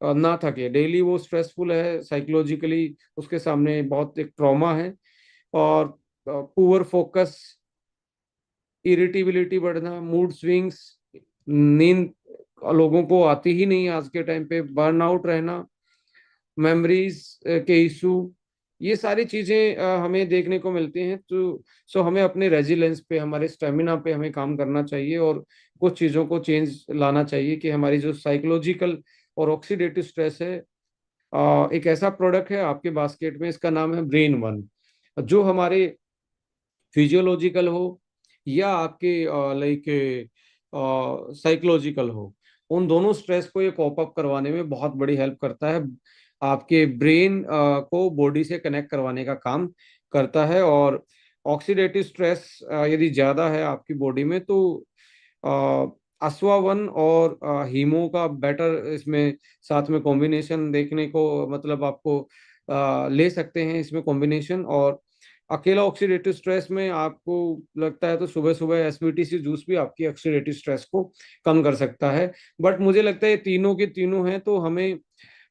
ना थके, डेली वो स्ट्रेसफुल है साइकोलॉजिकली, उसके सामने बहुत एक ट्रॉमा है। और पुअर फोकस, इरिटेबिलिटी बढ़ना, मूड स्विंग्स, नींद लोगों को आती ही नहीं आज के टाइम पे, बर्नआउट रहना, मेमोरीज के इशू, ये सारी चीजें हमें देखने को मिलती हैं। तो सो हमें अपने रेजिलेंस पे, हमारे स्टेमिना पे हमें काम करना चाहिए और कुछ चीजों को चेंज लाना चाहिए कि हमारी जो साइकोलॉजिकल और ऑक्सीडेटिव स्ट्रेस है, एक ऐसा प्रोडक्ट है आपके बास्केट में, इसका नाम है ब्रेन वन, जो हमारे फिजियोलॉजिकल हो या आपके लाइक साइकोलॉजिकल हो, उन दोनों स्ट्रेस को ये कॉप अप करवाने में बहुत बड़ी हेल्प करता है। आपके ब्रेन को बॉडी से कनेक्ट करवाने का काम करता है। और ऑक्सीडेटिव स्ट्रेस यदि ज्यादा है आपकी बॉडी में तो अश्वावन और हीमो का बेटर इसमें साथ में कॉम्बिनेशन देखने को, मतलब आपको ले सकते हैं इसमें कॉम्बिनेशन। और अकेला ऑक्सीडेटिव स्ट्रेस में आपको लगता है तो सुबह सुबह एसबीटीसी जूस भी आपकी ऑक्सीडेटिव स्ट्रेस को कम कर सकता है। बट मुझे लगता है ये तीनों के तीनों हैं, तो हमें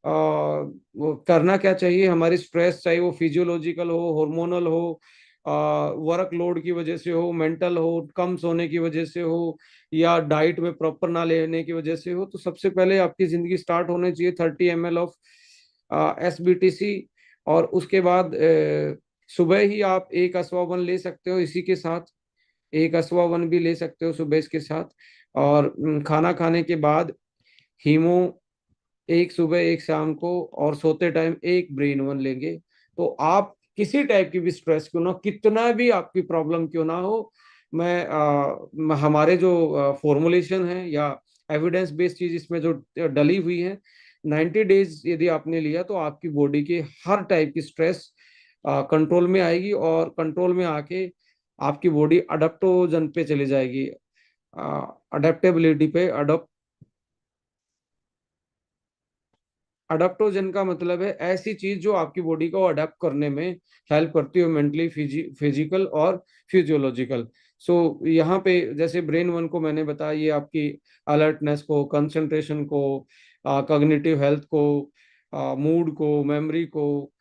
वो करना क्या चाहिए, हमारी स्ट्रेस चाहे वो फिजियोलॉजिकल हो, हार्मोनल हो, वर्क लोड की वजह से हो, मेंटल हो, कम सोने की वजह से हो, या डाइट में प्रॉपर ना लेने की वजह से हो, तो सबसे पहले आपकी जिंदगी स्टार्ट होनी चाहिए 30 ml ऑफ एसबीटीसी। और उसके बाद सुबह ही आप एक अश्वावन ले सकते हो, इसी के साथ एक अश्वावन भी ले सकते हो सुबह इसके साथ। और खाना खाने के बाद हीमो एक सुबह एक शाम को, और सोते टाइम एक ब्रेन वन लेंगे, तो आप किसी टाइप की भी स्ट्रेस क्यों ना, कितना भी आपकी प्रॉब्लम क्यों ना हो, हमारे जो फॉर्मुलेशन है या एविडेंस बेस्ड चीज इसमें जो डली हुई है, 90 डेज यदि आपने लिया तो आपकी बॉडी के हर टाइप की स्ट्रेस कंट्रोल में आएगी, और कंट्रोल में आके आपकी बॉडी अडेप्टोजन पे चली जाएगी, अडेप्टेबिलिटी पे। अडेप्टोजन का मतलब है ऐसी चीज जो आपकी बॉडी को अडेप्ट करने में हेल्प करती है, मेंटली, फिजिकल और फिजियोलॉजिकल। सो यहाँ पे जैसे ब्रेन वन को मैंने बताया, ये आपकी अलर्टनेस को, कंसंट्रेशन को, कॉग्निटिव हेल्थ को, मूड को, मेमोरी को,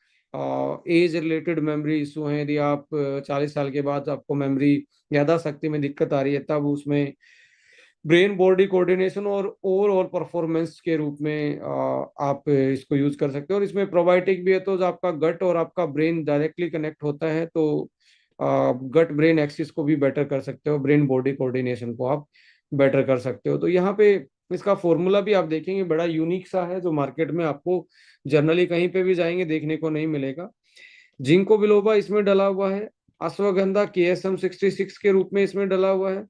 एज रिलेटेड मेमोरी इशू है, यदि आप 40 साल के बाद आपको मेमोरी, यादाशक्ति में दिक्कत आ रही है, तब उसमें ब्रेन बॉडी कोऑर्डिनेशन और ओवरऑल परफॉर्मेंस के रूप में आप इसको यूज कर सकते हो। और इसमें प्रोबायोटिक भी है, तो जो आपका गट और आपका ब्रेन डायरेक्टली कनेक्ट होता है, तो गट ब्रेन एक्सिस को भी बेटर कर सकते हो, ब्रेन बॉडी कोऑर्डिनेशन को आप बेटर कर सकते हो। तो यहाँ पे इसका फॉर्मूला भी आप देखेंगे बड़ा यूनिक सा है, जो मार्केट में आपको जनरली कहीं पे भी जाएंगे देखने को नहीं मिलेगा। जिंको बिलोबा इसमें डला हुआ है, अश्वगंधा KSM-66 के रूप में इसमें डला हुआ है,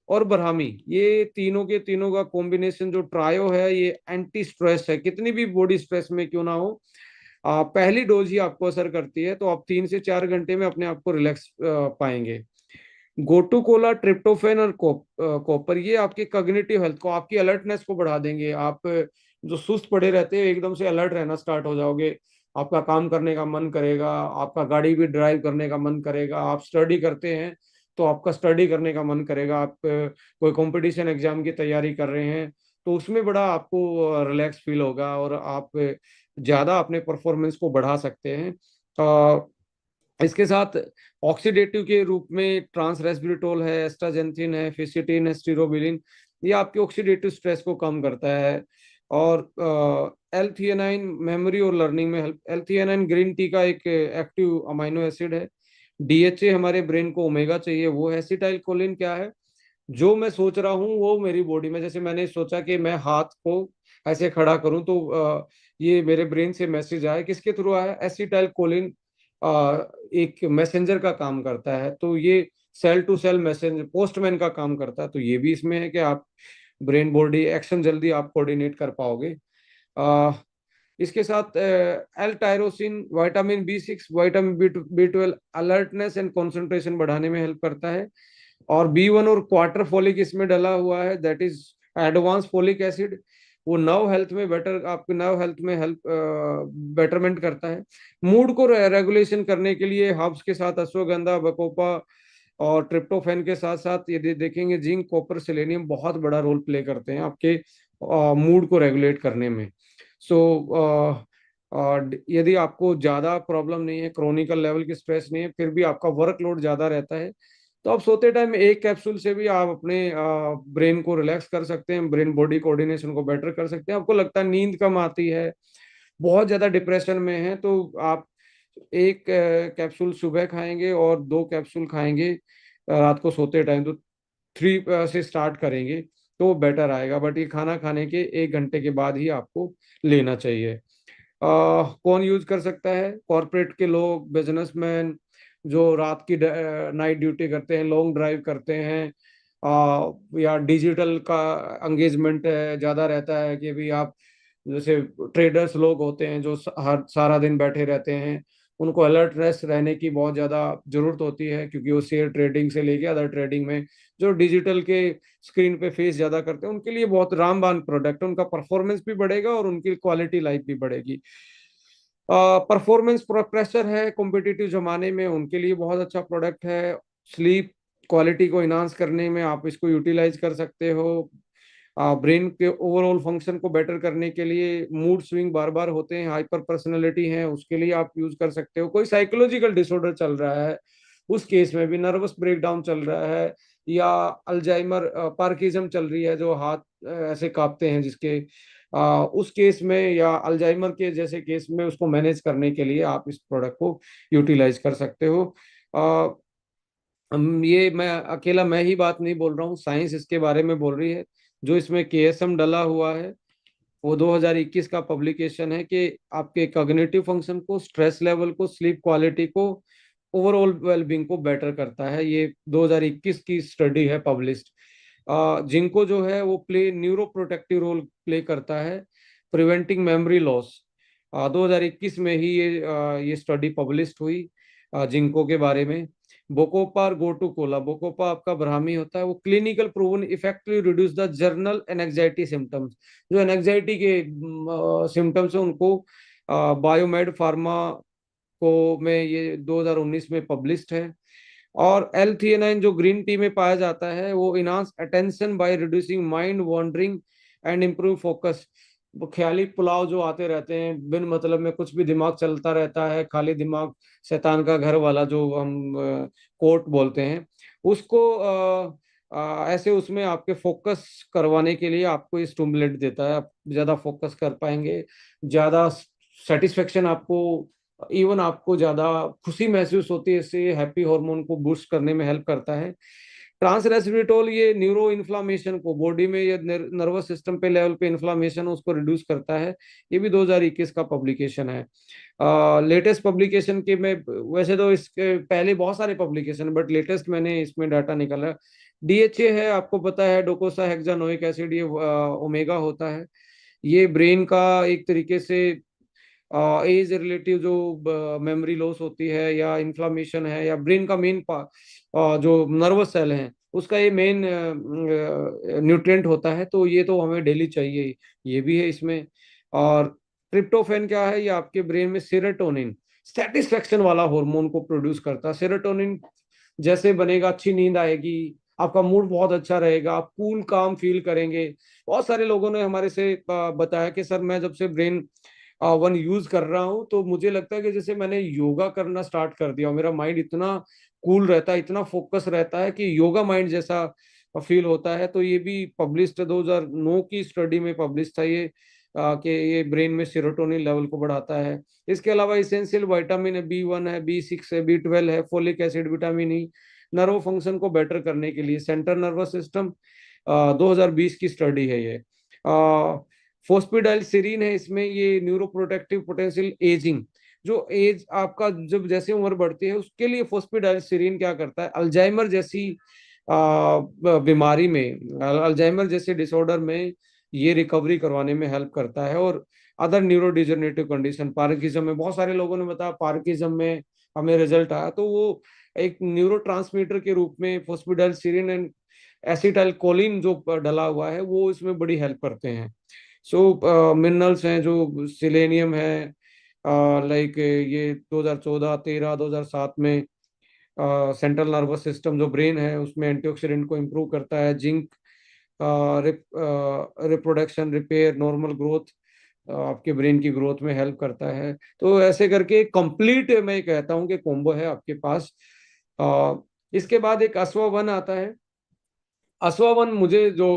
और ब्राह्मी। ये तीनों के तीनों का कॉम्बिनेशन जो ट्रायो है, ये एंटी स्ट्रेस है। कितनी भी बॉडी स्ट्रेस में क्यों ना हो, पहली डोज ही आपको असर करती है, तो आप 3 से 4 घंटे में अपने आप को रिलैक्स पाएंगे। गोटू कोला, ट्रिप्टोफेन और कॉपर, ये आपके कॉग्निटिव हेल्थ को, आपकी अलर्टनेस को बढ़ा देंगे। आप जो सुस्त पड़े रहते हैं, एकदम से अलर्ट रहना स्टार्ट हो जाओगे। आपका काम करने का मन करेगा, आपका गाड़ी भी ड्राइव करने का मन करेगा। आप स्टडी करते हैं तो आपका स्टडी करने का मन करेगा। आप कोई कंपटीशन एग्जाम की तैयारी कर रहे हैं तो उसमें बड़ा आपको रिलैक्स फील होगा, और आप ज्यादा अपने परफॉर्मेंस को बढ़ा सकते हैं। इसके साथ ऑक्सीडेटिव के रूप में ट्रांस रेस्वेराट्रोल है, एस्ट्राजेंथिन है, फिसिटिन है, स्टीरोबिलिन, ये आपके ऑक्सीडेटिव स्ट्रेस को कम करता है। और L-theanine मेमोरी और लर्निंग में हेल्प। L-theanine ग्रीन टी का एक एक्टिव अमाइनो एसिड है। DHA हमारे ब्रेन को ओमेगा चाहिए वो है। एसिटाइल कोलिन क्या है, जो मैं सोच रहा हूँ वो मेरी बॉडी में, जैसे मैंने सोचा कि मैं हाथ को ऐसे खड़ा करूं तो ये मेरे ब्रेन से मैसेज आया, किसके थ्रू आया, एसिटाइल कोलिन एक मैसेंजर का काम करता है। तो ये cell to cell messenger, postman का काम करता है। तो ये भी इसमें है कि आप ब्रेन बॉडी एक्शन जल्दी आप कोऑर्डिनेट कर पाओगे। इसके साथ L tyrosine, vitamin B6, vitamin B12 alertness and concentration बढ़ाने में हेल्प करता है। और B1 और क्वार्टर फोलिक इसमें डला हुआ है, that is advance folic acid. वो नर्व हेल्थ में बेटर, आपके नर्व हेल्थ में हेल्प बेटरमेंट करता है। मूड को रेगुलेशन करने के लिए हर्ब्स के साथ अश्वगंधा, बकोपा और ट्रिप्टोफैन के साथ साथ ये देखेंगे जिंक, कॉपर, सेलेनियम बहुत बड़ा रोल प्ले करते हैं आपके मूड को रेगुलेट करने में। सो यदि आपको ज़्यादा प्रॉब्लम नहीं है, क्रोनिकल लेवल की स्ट्रेस नहीं है, फिर भी आपका वर्कलोड ज़्यादा रहता है, तो आप सोते टाइम एक कैप्सूल से भी आप अपने ब्रेन को रिलैक्स कर सकते हैं, ब्रेन बॉडी कोऑर्डिनेशन को बेटर कर सकते हैं। आपको लगता है नींद कम आती है, बहुत ज़्यादा डिप्रेशन में है, तो आप एक कैप्सूल सुबह खाएंगे और 2 कैप्सूल खाएंगे रात को सोते टाइम, तो 3 से स्टार्ट करेंगे तो बेटर आएगा। बट ये खाना खाने के 1 घंटे के बाद ही आपको लेना चाहिए। कौन यूज कर सकता है, कॉरपोरेट के लोग, बिजनेसमैन जो रात की नाइट ड्यूटी करते हैं, लॉन्ग ड्राइव करते हैं, या डिजिटल का एंगेजमेंट ज़्यादा रहता है कि भी आप, जैसे ट्रेडर्स लोग होते हैं जो हर सारा दिन बैठे रहते हैं, उनको अलर्टनेस रहने की बहुत ज़्यादा ज़रूरत होती है, क्योंकि वो शेयर ट्रेडिंग से लेके अदर ट्रेडिंग में जो डिजिटल के स्क्रीन पे फेस ज़्यादा करते हैं, उनके लिए बहुत रामबान प्रोडक्ट है। उनका परफॉर्मेंस भी बढ़ेगा और उनकी क्वालिटी लाइफ भी बढ़ेगी। परफॉर्मेंस प्रेशर है कॉम्पिटिटिव जमाने में, उनके लिए बहुत अच्छा प्रोडक्ट है। स्लीप क्वालिटी को इन्हांस करने में आप इसको यूटिलाइज कर सकते हो। ब्रेन के ओवरऑल फंक्शन को बेटर करने के लिए, मूड स्विंग बार बार होते हैं, हाइपर पर्सनैलिटी है, उसके लिए आप यूज कर सकते हो। कोई साइकोलॉजिकल डिसऑर्डर चल रहा है उस केस में भी, नर्वस ब्रेकडाउन चल रहा है, या अल्जाइमर, पार्किज्म चल रही है, जो हाथ ऐसे कांपते हैं जिसके, उस केस में, या अल्जाइमर के जैसे केस में, उसको मैनेज करने के लिए आप इस प्रोडक्ट को यूटिलाइज कर सकते हो। ये मैं अकेला मैं ही बात नहीं बोल रहा हूँ, साइंस इसके बारे में बोल रही है। जो इसमें KSM डला हुआ है वो 2021 का पब्लिकेशन है, कि आपके कॉग्निटिव फंक्शन को, स्ट्रेस लेवल को, स्लीप क्वालिटी को, ओवरऑल वेलबींग को बेटर करता है। ये 2021 की स्टडी है पब्लिश्ड। जिनको जो है वो न्यूरो प्रोटेक्टिव रोल प्ले करता है, प्रिवेंटिंग मेमोरी लॉस। 2021 में ही ये स्टडी पब्लिश्ड हुई जिंको के बारे में। बोकोपा और गोटू कोला, बोकोपा आपका ब्राह्मी होता है, वो clinical proven effectively reduce the journal anxiety symptoms. जो एनजाइटी के सिम्टम्स है उनको बायोमेड फार्मा को में ये 2019 में पब्लिश्ड है। और L-theanine जो ग्रीन टी में पाया जाता है, वो enhance attention by reducing mind wandering and improve focus. वो ख्याली पुलाव जो आते रहते हैं बिन मतलब में, कुछ भी दिमाग चलता रहता है, खाली दिमाग शैतान का घर वाला जो हम कोट बोलते हैं, उसको ऐसे उसमें आपके फोकस करवाने के लिए आपको ये स्टिमुलेट देता है। आप ज्यादा फोकस कर पाएंगे, ज्यादा सेटिस्फेक्शन आपको इवन आपको ज्यादा खुशी महसूस होती है, इससे हैप्पी हार्मोन को बूस्ट करने में हेल्प करता है। ट्रांसरेस्वेरेट्रोल ये न्यूरो इन्फ्लामेशन को बॉडी में या नर्वस सिस्टम पे लेवल पे इन्फ्लामेशन उसको रिड्यूस करता है। ये भी 2021 का पब्लिकेशन है। लेटेस्ट पब्लिकेशन के में, वैसे तो इसके पहले बहुत सारे पब्लिकेशन, बट लेटेस्ट मैंने इसमें डाटा निकाला। डीएचए है, आपको पता है, डोकोसा हेक्सानोइक एसिड, ये ओमेगा होता है। ये ब्रेन का एक तरीके से एज रिलेटिव जो मेमोरी लॉस होती है या इन्फ्लामेशन है या ब्रेन का मेन जो नर्वस सेल है उसका ये मेन न्यूट्रिएंट होता है, तो ये तो हमें डेली चाहिए। ये भी है इसमें। और ट्रिप्टोफैन क्या है, ये आपके ब्रेन में सेरोटोनिन, सेटिस्फेक्शन वाला हार्मोन को प्रोड्यूस करता है। सेरोटोनिन जैसे बनेगा, अच्छी नींद आएगी, आपका मूड बहुत अच्छा रहेगा, आप कूल काम फील करेंगे। बहुत सारे लोगों ने हमारे से बताया कि सर मैं जब से ब्रेन वन यूज कर रहा हूँ तो मुझे लगता है कि जैसे मैंने योगा करना स्टार्ट कर दिया, मेरा माइंड इतना कूल रहता है, इतना फोकस रहता है कि योगा माइंड जैसा फील होता है। तो ये भी पब्लिश्ड 2009 की स्टडी में पब्लिश था ये, कि ये ब्रेन में सेरोटोनिन लेवल को बढ़ाता है। इसके अलावा इसेंशियल विटामिन है, B1 है, B6 है, B12 है, folic acid, vitamin E, nerve function को बेटर करने के लिए, सेंट्रल नर्वस सिस्टम। 2020 की स्टडी है ये। फोस्फिडाइलसिरीन है इसमें, ये न्यूरोप्रोटेक्टिव पोटेंशियल एजिंग, जो एज आपका जब जैसे उम्र बढ़ती है उसके लिए फोस्फिडाइलसिरीन क्या करता है, अल्जाइमर जैसी बीमारी में, अल्जाइमर जैसे डिसऑर्डर में ये रिकवरी करवाने में हेल्प करता है। और अदर न्यूरो डिजनरेटिव कंडीशन, पार्किंसम में, बहुत सारे लोगों ने बताया पार्किंसम में हमें रिजल्ट आया, तो वो एक न्यूरो के रूप में फोस्फिडाइलसिरीन एंड एसिटाइल कोलिन जो डला हुआ है वो इसमें बड़ी हेल्प करते हैं। सो मिनरल्स हैं, जो सिलेनियम है, लाइक ये 2014, 13, 2007 में सेंट्रल नर्वस सिस्टम जो ब्रेन है उसमें एंटीऑक्सीडेंट को इम्प्रूव करता है। Zinc reproduction, repair, normal growth, आपके ब्रेन की ग्रोथ में हेल्प करता है। तो ऐसे करके कंप्लीट मैं कहता हूँ कि कॉम्बो है आपके पास। अ, इसके बाद एक अश्वावन आता है। अश्वावन मुझे जो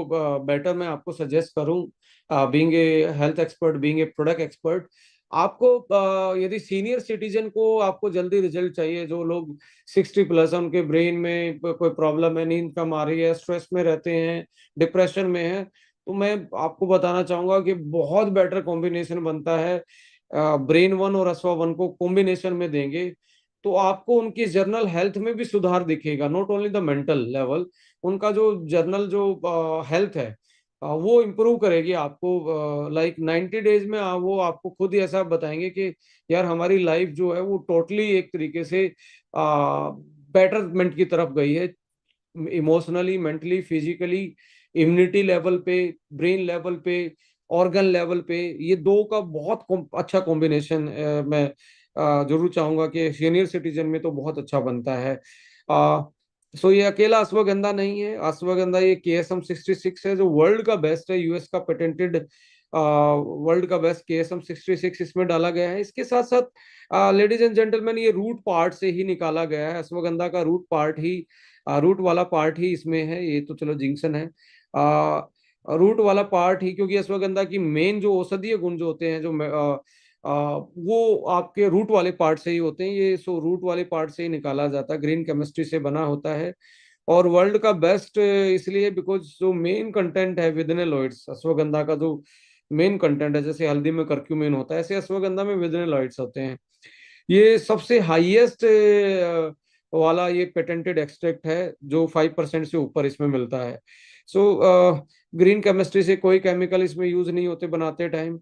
बेटर मैं आपको सजेस्ट करूं, being a health expert, being a product expert, आपको यदि सीनियर सिटीजन को आपको जल्दी रिजल्ट चाहिए, जो लोग 60 प्लस हैं, उनके ब्रेन में कोई प्रॉब्लम है, नींद कम आ रही है, स्ट्रेस में रहते हैं, डिप्रेशन में है, तो मैं आपको बताना चाहूंगा कि बहुत बेटर कॉम्बिनेशन बनता है। ब्रेन वन और अश्वा वन को कॉम्बिनेशन में देंगे तो आपको उनकी जर्नल हेल्थ में भी सुधार दिखेगा, not only the mental level, उनका जो जर्नल जो हेल्थ है वो इम्प्रूव करेगी आपको। लाइक 90 डेज में वो आपको खुद ही ऐसा बताएंगे कि यार हमारी लाइफ जो है वो टोटली एक तरीके से बेटरमेंट की तरफ गई है, emotionally, mentally, physically, immunity level पे, ब्रेन लेवल पे, ऑर्गन लेवल पे। ये दो का बहुत अच्छा कॉम्बिनेशन मैं जरूर चाहूंगा कि सीनियर सिटीजन में तो बहुत अच्छा बनता है। सो ये अकेला अश्वगंधा नहीं है, अश्वगंधा ये KSM 66 है जो वर्ल्ड का बेस्ट है, यूएस का पेटेंटेड वर्ल्ड का बेस्ट KSM 66 इसमें डाला गया है। इसके साथ साथ लेडीज एंड जेंटलमैन, ये रूट पार्ट से ही निकाला गया है, अश्वगंधा का रूट पार्ट ही, रूट वाला पार्ट ही इसमें है। ये तो चलो जिंक्शन है, रूट वाला पार्ट ही, क्योंकि अश्वगंधा की मेन जो औषधीय गुण जो होते हैं, जो वो आपके रूट वाले पार्ट से ही होते हैं। ये सो रूट वाले पार्ट से ही निकाला जाता है, ग्रीन केमिस्ट्री से बना होता है। और वर्ल्ड का बेस्ट इसलिए बिकॉज जो मेन कंटेंट है विदनेलॉइड्स, अश्वगंधा का जो मेन कंटेंट है, जैसे हल्दी में करक्यूमिन होता है, ऐसे अश्वगंधा में विदनेलॉइड्स होते हैं। ये सबसे हाईएस्ट वाला ये पेटेंटेड एक्सट्रैक्ट है जो 5% से ऊपर इसमें मिलता है। सो ग्रीन केमिस्ट्री से कोई केमिकल इसमें यूज नहीं होते बनाते time.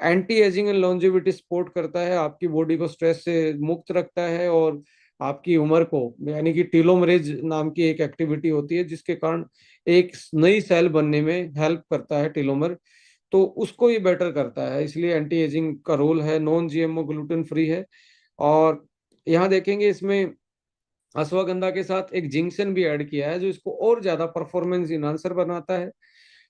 Anti ageing and longevity support करता है, आपकी बॉडी को स्ट्रेस से मुक्त रखता है, और आपकी उम्र को, यानी कि टीलोमरेज नाम की एक एक्टिविटी होती है जिसके कारण एक नई सेल बनने में हेल्प करता है टीलोमर, तो उसको ये बेटर करता है, इसलिए एंटी एजिंग का रोल है। नॉन जीएमओ, ग्लूटेन फ्री है। और यहाँ देखेंगे इसमें अश्वगंधा के साथ एक जिंक्शन भी ऐड किया है जो इसको और ज्यादा परफॉर्मेंस इनहांसर बनाता है,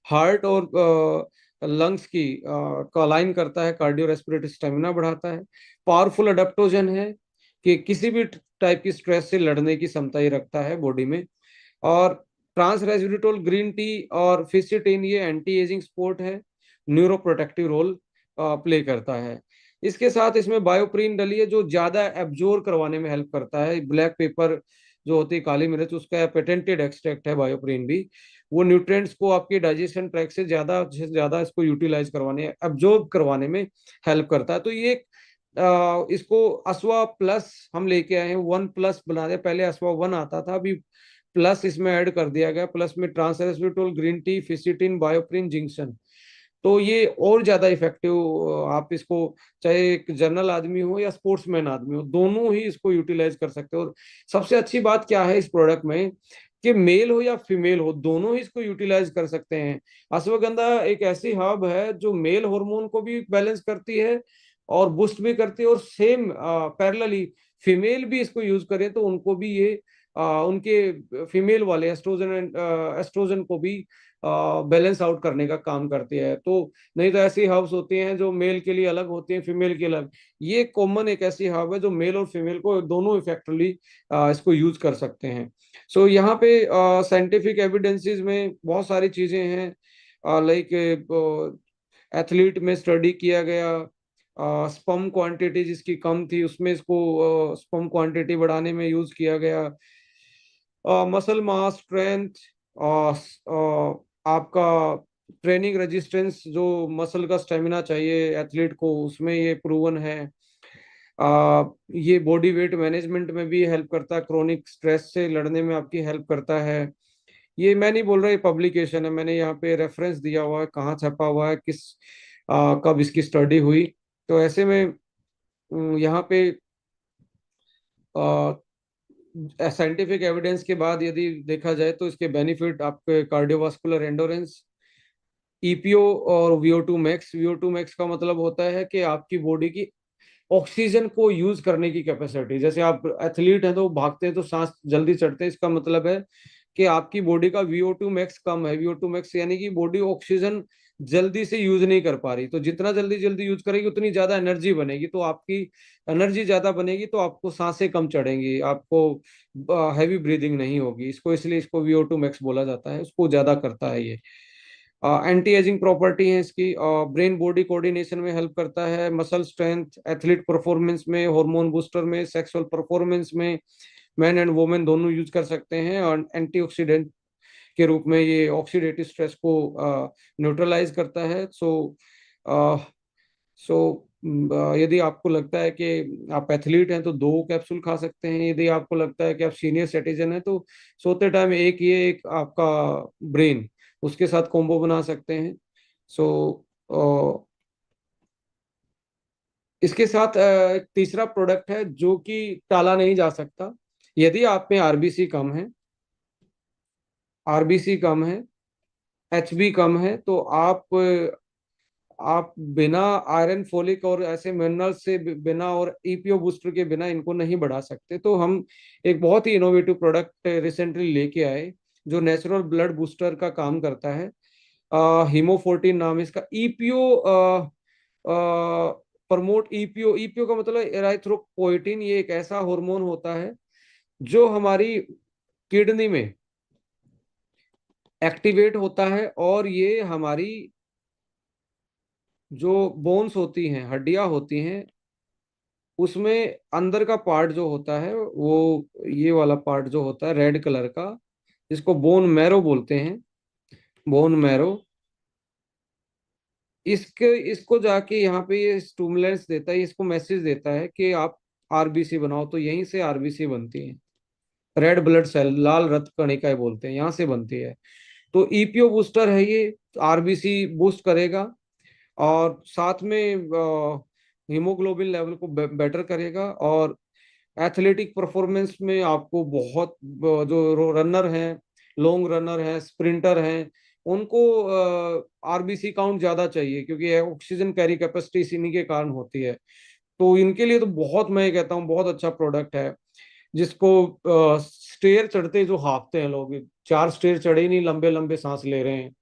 हार्ट और लंग्स की को अलाइन करता है, कार्डियो रेस्पिरेटरी स्टेमिना बढ़ाता है, पावरफुल अडेप्टोजन है कि किसी भी टाइप की स्ट्रेस से लड़ने की क्षमता ही रखता है बॉडी में। और ट्रांस रेस्वेरेट्रोल ग्रीन टी और फिस्टिन ये एंटी एजिंग सपोर्ट है, न्यूरो प्रोटेक्टिव रोल प्ले करता है। इसके साथ इसमें बायोप्रीन डली है, जो ज्यादा एब्जॉर्ब करवाने में हेल्प करता है। ब्लैक पेपर जो होती है, काली मिर्च, उसका पेटेंटेड एक्सट्रैक्ट है बायोप्रीन भी। वो न्यूट्रिएंट्स को आपके डाइजेशन ट्रैक से ज्यादा इसको यूटिलाइज करवाने, एब्जॉर्ब करवाने में हेल्प करता है। तो ये इसको असवा प्लस हम लेके आए हैं, 1+ बना दे। पहले असवा 1 आता था, अभी प्लस इसमें ऐड कर दिया गया। प्लस में ट्रांसरेस्वेटोल, ग्रीन टी, फिसिटिन, बायोप्रिन, जिंक्शन। तो ये और ज्यादा इफेक्टिव। आप इसको, चाहे एक जनरल आदमी हो या स्पोर्ट्समैन आदमी हो, दोनों ही इसको यूटिलाइज कर सकते हो। और सबसे अच्छी बात क्या है इस प्रोडक्ट में, कि मेल हो या फीमेल हो, दोनों ही इसको यूटिलाइज कर सकते हैं। अश्वगंधा एक ऐसी हर्ब है जो मेल हार्मोन को भी बैलेंस करती है और बूस्ट भी करती है, और सेम पैरेलली फीमेल भी इसको यूज करें तो उनको भी ये उनके फीमेल वाले एस्ट्रोजन को भी बैलेंस आउट करने का काम करती है। तो नहीं तो ऐसी हर्ब्स होती हैं जो मेल के लिए अलग होती हैं, फीमेल के अलग। ये कॉमन एक ऐसी हर्ब है जो मेल और फीमेल को दोनों इफेक्टिवली इसको यूज कर सकते हैं। सो यहाँ पे साइंटिफिक एविडेंसेस में बहुत सारी चीजें हैं। लाइक एथलीट में स्टडी किया गया, स्पर्म क्वांटिटी जिसकी कम थी उसमें इसको स्पर्म क्वांटिटी बढ़ाने में यूज किया गया। मसल मास स्ट्रेंथ, आपका ट्रेनिंग रेजिस्टेंस, जो मसल का स्टेमिना चाहिए एथलीट को, उसमें ये प्रूवन है। ये बॉडी वेट मैनेजमेंट में भी हेल्प करता है, क्रोनिक स्ट्रेस से लड़ने में आपकी हेल्प करता है। ये मैं नहीं बोल रहा, ये पब्लिकेशन है, मैंने यहाँ पे रेफरेंस दिया हुआ है, कहाँ छपा हुआ है, कब इसकी स्टडी हुई। तो ऐसे में यहाँ पे साइंटिफिक एविडेंस के बाद यदि देखा जाए तो इसके बेनिफिट आपके कार्डियोवास्कुलर एंडोरेंस, ईपीओ और VO2 मैक्स। VO2 मैक्स का मतलब होता है कि आपकी बॉडी की ऑक्सीजन को यूज करने की कैपेसिटी। जैसे आप एथलीट हैं तो भागते हैं तो सांस जल्दी चढ़ते हैं, इसका मतलब है कि आपकी बॉडी का VO2 मैक्स कम है। VO2 मैक्स यानी कि बॉडी ऑक्सीजन जल्दी से यूज नहीं कर पा रही। तो जितना जल्दी जल्दी यूज करेगी उतनी ज्यादा एनर्जी बनेगी। तो आपकी एनर्जी ज्यादा बनेगी तो आपको सांसें कम चढ़ेंगी, आपको हैवी ब्रीदिंग नहीं होगी। इसको इसलिए इसको VO2 मैक्स बोला जाता है, उसको ज्यादा करता है ये। एंटी एजिंग प्रॉपर्टी है इसकी, ब्रेन बॉडी कोऑर्डिनेशन में हेल्प करता है, मसल स्ट्रेंथ, एथलीट परफॉर्मेंस में, हार्मोन बूस्टर में, सेक्सुअल परफॉर्मेंस में, मैन एंड वुमेन दोनों यूज कर सकते हैं। और एंटीऑक्सीडेंट के रूप में ये ऑक्सीडेटिव स्ट्रेस को न्यूट्रलाइज करता है। सो यदि आपको लगता है कि आप एथलीट हैं तो 2 कैप्सूल खा सकते हैं। यदि आपको लगता है कि आप सीनियर सिटीजन हैं तो सोते टाइम एक, ये एक आपका ब्रेन, उसके साथ कॉम्बो बना सकते हैं। सो इसके साथ एक तीसरा प्रोडक्ट है जो कि टाला नहीं जा सकता। यदि आप में आरबीसी कम है, आरबीसी कम है, एचबी कम है, तो आप बिना आयरन, फोलिक और ऐसे मिनरल्स से बिना और ईपीओ बूस्टर के बिना इनको नहीं बढ़ा सकते। तो हम एक बहुत ही इनोवेटिव प्रोडक्ट रिसेंटली लेके आए जो नेचुरल ब्लड बूस्टर का काम करता है। हीमोफोर्टिन नाम है इसका। ईपीओ प्रमोट, ईपीओ, ईपीओ का मतलब एराइथ्रोपोइटिन। ये एक ऐसा हार्मोन होता है जो हमारी किडनी में एक्टिवेट होता है, और ये हमारी जो बोन्स होती हैं, हड्डियां होती हैं, उसमें अंदर का पार्ट जो होता है, वो ये वाला पार्ट जो होता है रेड कलर का, जिसको बोन मैरो बोलते हैं, बोन मैरो, इसके इसको जाके यहाँ पे ये स्टिमुलेंस देता है, इसको मैसेज देता है कि आप आरबीसी बनाओ। तो यहीं से आरबीसी बनती है, रेड ब्लड सेल, लाल रक्त कणिकाएं बोलते हैं, यहाँ से बनती है। तो ईपीओ बूस्टर है ये, आरबीसी बूस्ट करेगा और साथ में हीमोग्लोबिन लेवल को बेटर करेगा। और एथलेटिक परफॉर्मेंस में आपको बहुत जो रनर हैं, लॉन्ग रनर हैं, स्प्रिंटर हैं, उनको आरबीसी काउंट ज्यादा चाहिए, क्योंकि ऑक्सीजन कैरी कैपेसिटी इन्हीं के कारण होती है। तो इनके लिए तो बहुत, मैं कहता हूँ बहुत अच्छा प्रोडक्ट है। जिसको स्टेयर चढ़ते जो हाफते हैं लोग, 4 स्टेयर चढ़े ही नहीं, लंबे लंबे सांस ले रहे हैं,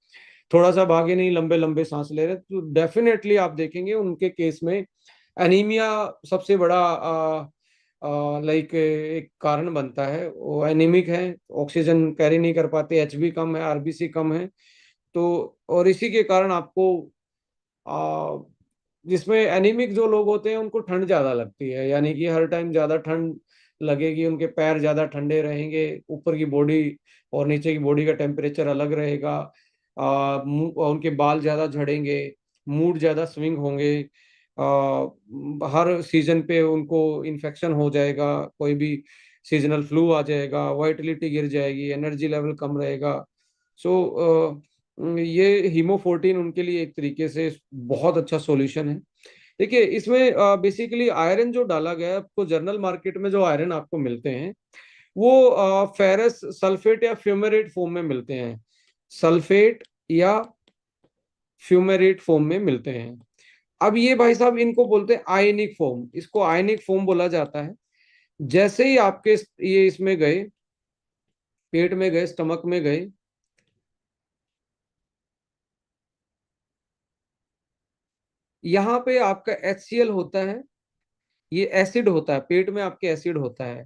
थोड़ा सा भागे नहीं, लंबे लंबे सांस ले रहे हैं, तो डेफिनेटली आप देखेंगे उनके केस में एनीमिया सबसे बड़ा लाइक एक कारण बनता है। वो एनीमिक है, ऑक्सीजन कैरी नहीं कर पाते, एचबी कम है, आरबीसी कम है। तो और इसी के कारण आपको जिसमें एनीमिक जो लोग होते हैं उनको ठंड ज्यादा लगती है, यानी कि हर टाइम ज्यादा ठंड लगेगी, उनके पैर ज्यादा ठंडे रहेंगे, ऊपर की बॉडी और नीचे की बॉडी का टेम्परेचर अलग रहेगा, उनके बाल ज्यादा झड़ेंगे, मूड ज्यादा स्विंग होंगे, हर सीजन पे उनको इन्फेक्शन हो जाएगा, कोई भी सीजनल फ्लू आ जाएगा, वाइटलिटी गिर जाएगी, एनर्जी लेवल कम रहेगा। सो ये हीमोफोर्टीन उनके लिए एक तरीके से बहुत अच्छा सॉल्यूशन है। देखिए इसमें बेसिकली आयरन जो डाला गया है, आपको जर्नल मार्केट में जो आयरन आपको मिलते हैं वो फेरस सल्फेट या फ्यूमेरेट फॉर्म में मिलते हैं, सल्फेट या फ्यूमेरेट फॉर्म में मिलते हैं। अब ये भाई साहब इनको बोलते हैं आयनिक फॉर्म, इसको आयनिक फॉर्म बोला जाता है। जैसे ही आपके ये इसमें गए, पेट में गए, स्टमक में गए, यहाँ पे आपका HCl होता है, ये एसिड होता है, पेट में आपके एसिड होता है।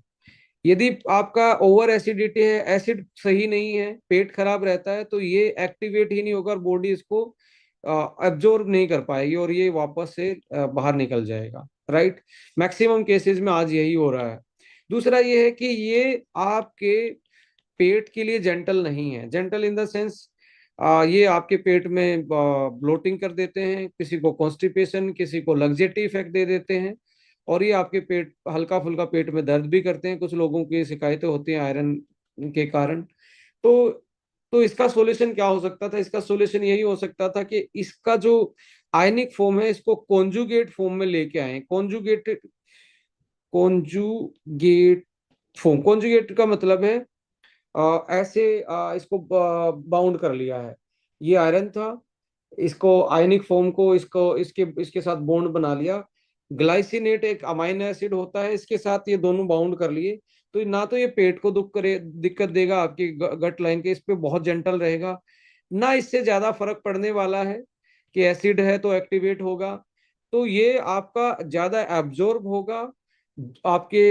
यदि आपका ओवर एसिडिटी है, एसिड सही नहीं है, पेट खराब रहता है, तो ये एक्टिवेट ही नहीं होगा और बॉडी इसको एब्जॉर्ब नहीं कर पाएगी और ये वापस से बाहर निकल जाएगा। राइट, मैक्सिमम केसेस में आज यही हो रहा है। दूसरा ये है कि ये आपके पेट के लिए जेंटल नहीं है, जेंटल इन द सेंस ये आपके पेट में ब्लोटिंग कर देते हैं, किसी को कॉन्स्टिपेशन, किसी को लग्जेटी इफेक्ट दे देते हैं, और ये आपके पेट हल्का फुल्का पेट में दर्द भी करते हैं, कुछ लोगों की शिकायतें होती हैं आयरन के कारण। तो तो इसका सॉल्यूशन क्या हो सकता था? इसका सॉल्यूशन यही हो सकता था कि इसका जो आयनिक फॉर्म है इसको कॉन्जुगेट फॉर्म में लेके आए। कॉन्जुगेट फॉर्म, कॉन्जुगेट का मतलब है ऐसे इसको बाउंड कर लिया है। ये आयरन था, इसको आयनिक फॉर्म को इसको इसके इसके साथ बॉन्ड बना लिया। ग्लाइसिनेट एक अमाइनो एसिड होता है, इसके साथ ये दोनों बाउंड कर लिए, तो ना तो ये पेट को दुख करे, दिक्कत देगा आपकी गट लाइन के, इस पे बहुत जेंटल रहेगा, ना इससे ज्यादा फर्क पड़ने वाला है कि एसिड है तो एक्टिवेट होगा। तो ये आपका ज्यादा एब्जॉर्ब होगा, आपके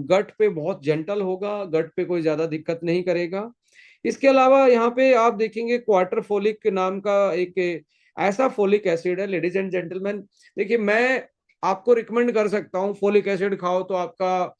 गट पे बहुत जेंटल होगा, गट पे कोई ज्यादा दिक्कत नहीं करेगा। इसके अलावा यहाँ पे आप देखेंगे क्वार्टर फोलिक नाम का एक ऐसा फोलिक एसिड है, लेडीज एंड जेंटलमैन। देखिए मैं आपको रिकमेंड कर सकता हूँ फोलिक एसिड खाओ तो आपका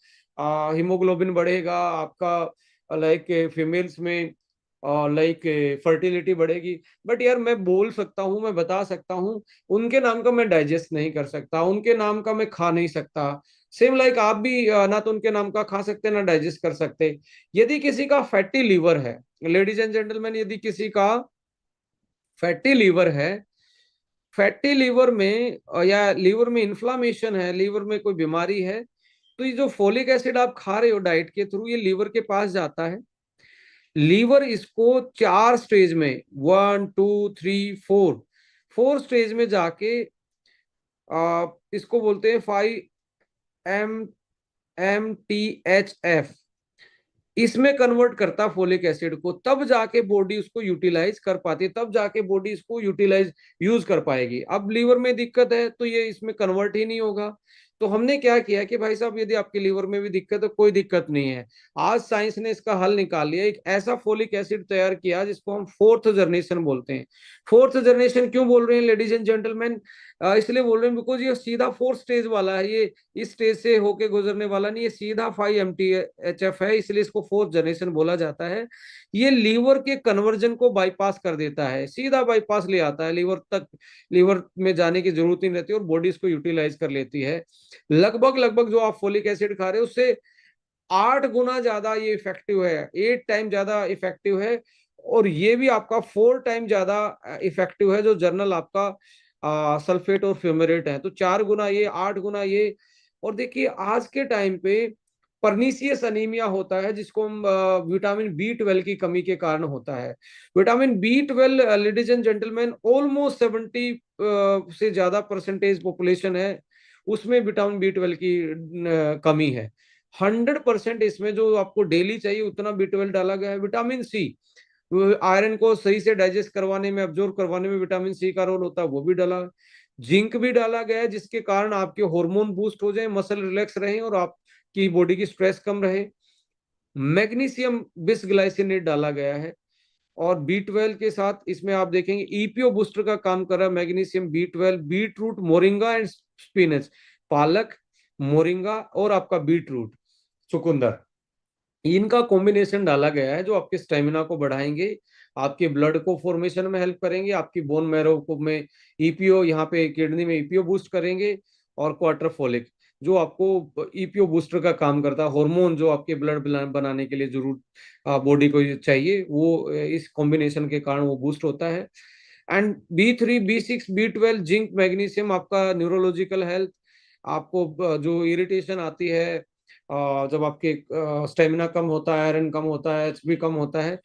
हीमोग्लोबिन बढ़ेगा, आपका लाइक फीमेल्स में लाइक फर्टिलिटी बढ़ेगी। बट यार मैं बोल सकता हूँ, मैं बता सकता हूँ, उनके नाम का मैं डाइजेस्ट नहीं कर सकता, उनके नाम का मैं खा नहीं सकता। सेम लाइक आप भी ना तो उनके नाम का खा सकते ना डाइजेस्ट कर सकते। यदि किसी का फैटी लीवर है, लेडीज एंड जेंटलमैन, यदि किसी का फैटी लीवर है, फैटी लीवर में या लीवर में इन्फ्लामेशन है, लीवर में कोई बीमारी है, तो ये जो फोलिक एसिड आप खा रहे हो डाइट के थ्रू, ये लीवर के पास जाता है। लीवर इसको 4 स्टेज में, 1 2 3 4, 4 स्टेज में जाके इसको बोलते हैं 5-MTHF, इसमें कन्वर्ट करता फोलिक एसिड को, तब जाके बॉडी उसको यूटिलाइज कर पाती है, तब जाके बॉडी इसको यूटिलाइज यूज कर पाएगी। अब लीवर में दिक्कत है तो ये इसमें कन्वर्ट ही नहीं होगा। तो हमने क्या किया कि भाई साहब यदि आपके लीवर में भी दिक्कत है, कोई दिक्कत नहीं है, आज साइंस ने इसका हल निकाल लिया, एक ऐसा फोलिक एसिड तैयार किया जिसको हम फोर्थ जनरेशन बोलते हैं। फोर्थ जनरेशन क्यों बोल रहे हैं लेडीज एंड जेंटलमैन? इसलिए बोल रहे हैं बिकॉज ये सीधा 4 स्टेज वाला है, ये इस स्टेज से होके गुजरने वाला नहीं, ये सीधा 5-MTHF है, इसलिए इसको फोर्थ जनरेशन बोला जाता है। ये लीवर के कन्वर्जन को बाईपास कर देता है, सीधा बाईपास ले आता है लीवर तक, लीवर में जाने की जरूरत नहीं रहती और बॉडी इसको यूटिलाइज कर लेती है। लगभग लगभग जो आप फोलिक एसिड खा रहे हो उससे 8 गुना ज्यादा ये इफेक्टिव है, 8 टाइम ज्यादा इफेक्टिव है। और ये भी आपका 4 टाइम ज्यादा इफेक्टिव है जो जर्नल आपका सल्फेट और फ्यूमेरेट है, तो 4 गुना ये, 8 गुना ये। और देखिए आज के टाइम पे परनीसियस अनीमिया होता है जिसको हम विटामिन B12 की कमी के कारण होता है। Vitamin B12 ladies and gentleman almost 70 से ज्यादा परसेंटेज पॉपुलेशन है, उसमें विटामिन B12 की कमी है। 100% इसमें जो आपको डेली चाहिए उतना B12 डाला गया है। विटामिन सी, आयरन को सही से डाइजेस्ट करवाने में, अब्जॉर्व करवाने में विटामिन सी का रोल होता है, वो भी डाला। जिंक भी डाला गया है जिसके कारण आपके हार्मोन बूस्ट हो जाए, मसल रिलैक्स रहे और आपकी बॉडी की स्ट्रेस कम रहे। मैग्नीशियम बिस्ग्लाइसिनेट डाला गया है, और B12 के साथ इसमें आप देखेंगे ईपीओ बूस्टर का काम कर रहा है magnesium, B12, beetroot, moringa and spinach, पालक, मोरिंगा और आपका बीट रूट, चुकंदर, इनका कॉम्बिनेशन डाला गया है जो आपके स्टेमिना को बढ़ाएंगे, आपके ब्लड को फॉर्मेशन में हेल्प करेंगे, आपकी बोन मैरो को में ईपीओ, यहाँ पे किडनी में ईपीओ बूस्ट करेंगे, और क्वार्टर फोलिक जो आपको ईपीओ बूस्टर का काम करता है, हार्मोन जो आपके ब्लड बनाने के लिए जरूर बॉडी को चाहिए, वो इस कॉम्बिनेशन के कारण वो बूस्ट होता है। And B3, B6, B12, zinc, magnesium आपका न्यूरोलॉजिकल हेल्थ, आपको जो इरिटेशन आती है, जब आपके स्टेमिना कम होता है, आयरन कम होता है, एचबी कम होता है,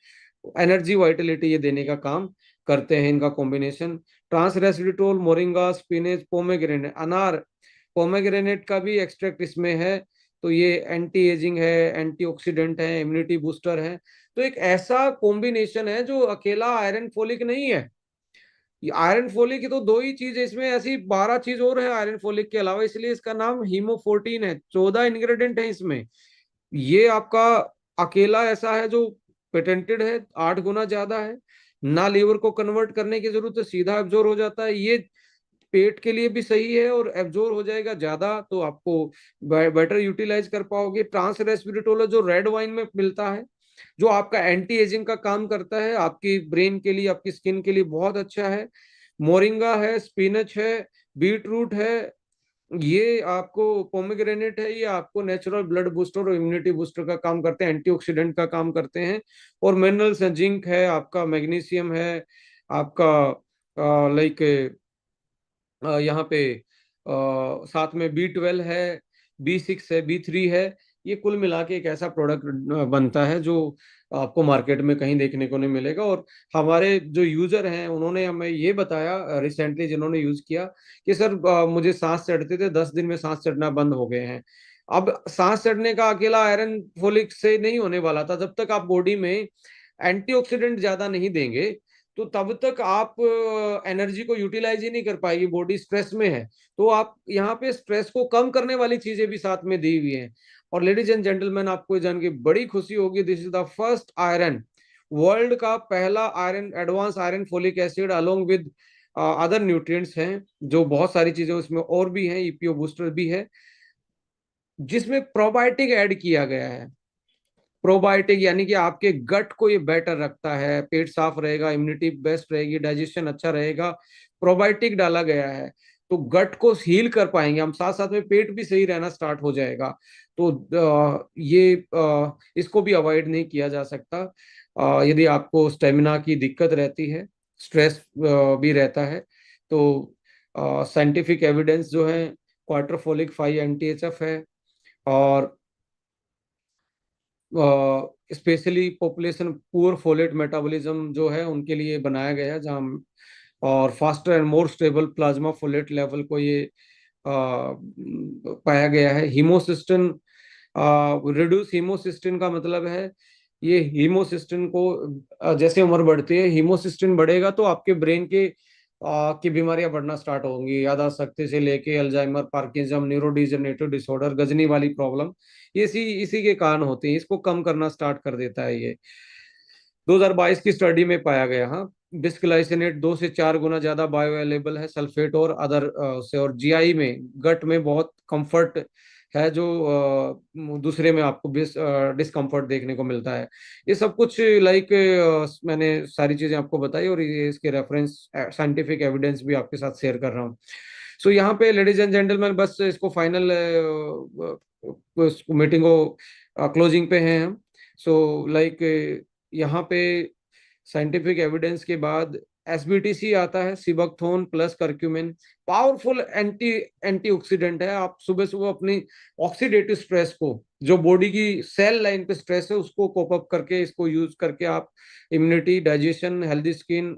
एनर्जी वाइटलिटी ये देने का काम करते हैं इनका combination. Trans resveratrol, moringa, spinach, pomegranate, अनार, पोमेग्रेनेट का भी एक्सट्रैक्ट इसमें है, तो ये एंटी एजिंग है, एंटीऑक्सीडेंट है, इम्यूनिटी बूस्टर है। तो एक ऐसा कॉम्बिनेशन है जो अकेला आयरन फोलिक नहीं है, ये आयरन फोलिक की तो दो ही चीज है, इसमें ऐसी 12 चीज और है आयरन फोलिक के अलावा, इसलिए इसका नाम हीमो14 है, 14 इंग्रेडिएंट है इसमें। ये आपका अकेला ऐसा है जो पेटेंटेड है, 8 गुना ज्यादा है, ना लीवर को कन्वर्ट करने की जरूरत है, सीधा एब्जॉर्ब हो जाता है, ये पेट के लिए भी सही है, और एब्जॉर्ब हो जाएगा ज्यादा तो आपको बेटर यूटिलाइज कर पाओगे। ट्रांस रेस्पिरेटोल जो रेड वाइन में मिलता है, जो आपका एंटी एजिंग का काम करता है, आपकी ब्रेन के लिए, आपकी स्किन के लिए बहुत अच्छा है। मोरिंगा है, स्पिनच है, बीट रूट है, ये आपको पोमेग्रेनेट है, ये आपको नेचुरल ब्लड बूस्टर और इम्यूनिटी बूस्टर का काम करते हैं, एंटीऑक्सीडेंट का काम करते हैं। और मिनरल्स हैं, जिंक है आपका, मैग्नीशियम है आपका, लाइक यहाँ पे साथ में B12 है, B6 है, B3 है, ये कुल मिला के एक ऐसा प्रोडक्ट बनता है जो आपको मार्केट में कहीं देखने को नहीं मिलेगा। और हमारे जो यूजर हैं उन्होंने हमें ये बताया रिसेंटली, जिन्होंने यूज किया, कि सर मुझे सांस चढ़ते थे, 10 दिन में सांस चढ़ना बंद हो गए हैं। अब सांस चढ़ने का अकेला आयरन फोलिक से नहीं होने वाला था, जब तक आप बॉडी में एंटीऑक्सीडेंट ज्यादा नहीं देंगे तो तब तक आप एनर्जी को यूटिलाइज ही नहीं कर पाएगी, बॉडी स्ट्रेस में है। तो आप यहाँ पे स्ट्रेस को कम करने वाली चीजें भी साथ में दी हुई हैं। और लेडीज एंड जेंटलमैन, आपको ये जान के बड़ी खुशी होगी, this is the first iron, world का पहला iron, advance iron folic acid along with other nutrients हैं, जो बहुत सारी चीजें उसमें और भी हैं, ईपीओ बूस्टर भी है, जिसमें प्रोबायोटिक ऐड किया गया है। प्रोबायोटिक यानी कि आपके गट को ये बेटर रखता है, पेट साफ रहेगा, इम्यूनिटी बेस्ट रहेगी, डाइजेशन अच्छा रहेगा, प्रोबायोटिक डाला गया है, तो गट को हील कर पाएंगे हम, साथ साथ में पेट भी सही रहना स्टार्ट हो जाएगा। तो इसको भी अवॉइड नहीं किया जा सकता। यदि आपको स्टेमिना की दिक्कत रहती है, स्ट्रेस भी रहता है, तो साइंटिफिक एविडेंस जो है, क्वार्टर फोलिक 5 एनटीएचएफ है, और specially population poor folate metabolism जो है उनके लिए बनाया गया है, जहाँ और faster and more stable plasma folate level को ये पाया गया है। हीमोसिस्टिन, रिड्यूस हीमोसिस्टिन का मतलब है, ये हीमोसिस्टिन को जैसे उम्र बढ़ती है, हीमोसिस्टिन बढ़ेगा तो आपके ब्रेन के की बीमारियां बढ़ना स्टार्ट होंगी, याददाश्त से लेके अल्जाइमर, पार्किंसम, न्यूरोडिजेनरेटिव डिसऑर्डर, गजनी वाली प्रॉब्लम, ये इसी इसी के कारण होते हैं, इसको कम करना स्टार्ट कर देता है ये। 2022 की स्टडी में पाया गया। हाँ, बिस्गलाइसिनेट 2 से 4 गुना ज्यादा बायो अवेलेबल है सल्फेट और अदर से, और जीआई में, गट में बहुत कंफर्ट है, जो दूसरे में आपको डिस्कम्फर्ट देखने को मिलता है। ये सब कुछ लाइक मैंने सारी चीजें आपको बताई, और ये इसके रेफरेंस साइंटिफिक एविडेंस भी आपके साथ शेयर कर रहा हूँ। सो यहाँ पे लेडीज एंड जेंटलमैन, बस इसको फाइनल मीटिंग को क्लोजिंग पे हैं हम। सो लाइक यहाँ पे साइंटिफिक एविडेंस के बाद एसबीटीसी आता है, सिबकथोन प्लस करक्यूमिन, पावरफुल एंटीऑक्सीडेंट है। आप सुबह सुबह अपनी ऑक्सीडेटिव स्ट्रेस को, जो बॉडी की सेल लाइन पे स्ट्रेस है, उसको कोप अप करके, इसको यूज करके आप इम्यूनिटी, डाइजेशन, हेल्दी स्किन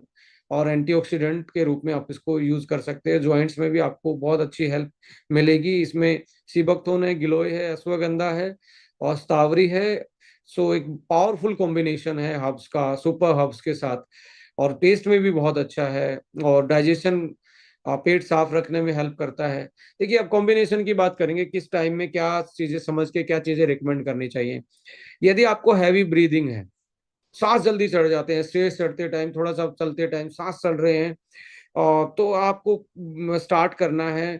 और एंटीऑक्सीडेंट के रूप में आप इसको यूज कर सकते हैं। ज्वाइंट्स में भी आपको बहुत अच्छी हेल्प मिलेगी इसमें। सिबकथोन है, गिलोय है, अश्वगंधा है और स्तावरी है। सो एक पावरफुल कॉम्बिनेशन है हर्ब्स का, सुपर हर्ब्स के साथ, और टेस्ट में भी बहुत अच्छा है, और डाइजेशन, पेट साफ रखने में हेल्प करता है। देखिए, अब कॉम्बिनेशन की बात करेंगे, किस टाइम में क्या चीजें समझ के क्या चीजें रिकमेंड करनी चाहिए। यदि आपको हैवी ब्रीदिंग है, सांस जल्दी चढ़ जाते हैं, स्टेज चढ़ते टाइम, थोड़ा सा चलते टाइम सांस चढ़ रहे हैं, तो आपको स्टार्ट करना है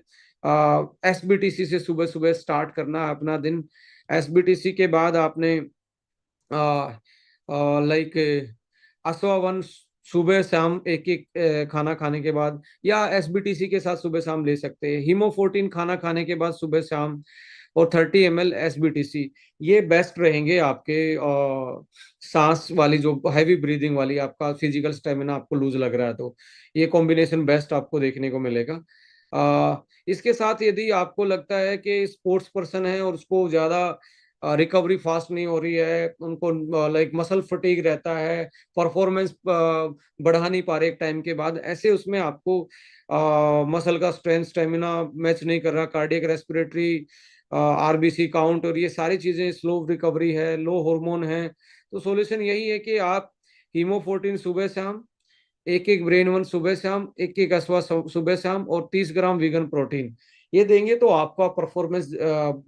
एसबीटीसी से, सुबह सुबह स्टार्ट करना है अपना दिन। एसबीटीसी के बाद आपने लाइक अश्वावन सुबह शाम एक एक खाना खाने के बाद, या एसबीटीसी के साथ सुबह शाम ले सकते हैं। हीमो 14 खाना खाने के बाद सुबह शाम, और 30 ml एसबीटीसी, ये बेस्ट रहेंगे आपके सांस वाली जो हैवी ब्रीदिंग वाली, आपका फिजिकल स्टेमिना आपको लूज लग रहा है तो ये कॉम्बिनेशन बेस्ट आपको देखने को मिलेगा। इसके साथ यदि आपको लगता है कि स्पोर्ट्स पर्सन है और उसको ज्यादा रिकवरी फास्ट नहीं हो रही है, उनको लाइक मसल फटीग रहता है, परफॉर्मेंस बढ़ा नहीं पा रहे एक टाइम के बाद, ऐसे उसमें आपको मसल का स्ट्रेंथ स्टेमिना मैच नहीं कर रहा, कार्डियक रेस्पिरेटरी आरबीसी काउंट और ये सारी चीजें स्लो रिकवरी है, लो हार्मोन है, तो सॉल्यूशन यही है कि आप हीमो 14 सुबह शाम, एक एक ब्रेन वन सुबह शाम, एक एक असवा सुबह शाम, और 30 ग्राम वीगन प्रोटीन, ये देंगे तो आपका परफॉर्मेंस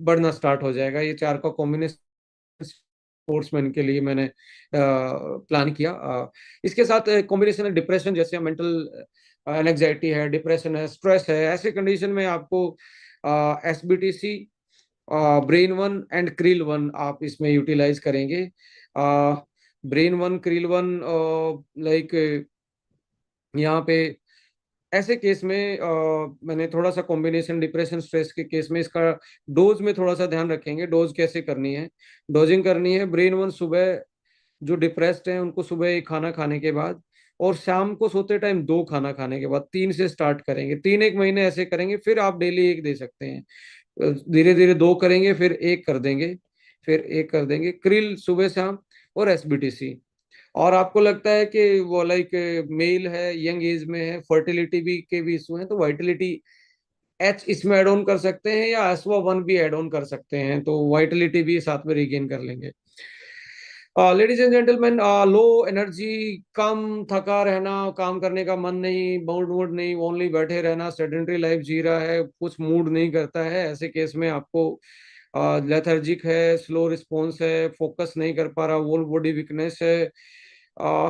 बढ़ना स्टार्ट हो जाएगा। ये चार का कॉम्बिनेशन स्पोर्ट्समैन के लिए मैंने प्लान किया। इसके साथ कॉम्बिनेशन है डिप्रेशन, जैसे मेंटल एंजाइटी है, डिप्रेशन है, स्ट्रेस है, ऐसे कंडीशन में आपको SBTC, brain one and krill one आप इसमें यूटिलाइज करेंगे। Brain one krill one like यहाँ पे ऐसे केस में मैंने थोड़ा सा कॉम्बिनेशन डिप्रेशन स्ट्रेस के केस में इसका डोज में थोड़ा सा ध्यान रखेंगे। डोज कैसे करनी है, डोजिंग करनी है ब्रेन वन सुबह, जो डिप्रेस्ड हैं उनको सुबह एक खाना खाने के बाद, और शाम को सोते टाइम दो खाना खाने के बाद, 3 से स्टार्ट करेंगे, 3 एक महीने ऐसे करेंगे, फिर आप डेली एक दे सकते हैं। धीरे धीरे दो करेंगे, फिर एक कर देंगे, फिर एक कर देंगे, क्रिल सुबह शाम, और एसबीटीसी। और आपको लगता है कि वो लाइक मेल है, यंग एज में है, फर्टिलिटी भी के भी इशू है, तो वाइटलिटी एच इसमें ऐड ऑन कर सकते हैं, या एसवा वन भी ऐड ऑन कर सकते हैं, तो वाइटलिटी भी साथ में रिगेन कर लेंगे। Ladies and gentlemen, low energy, कम थका रहना, काम करने का मन नहीं, मूड वूड नहीं, ओनली बैठे रहना, सेडेंटरी लाइफ जी रहा है, कुछ मूड नहीं करता है, ऐसे केस में आपको लेथर्जिक है, स्लो रिस्पॉन्स है, फोकस नहीं कर पा रहा, वोल बॉडी वीकनेस है,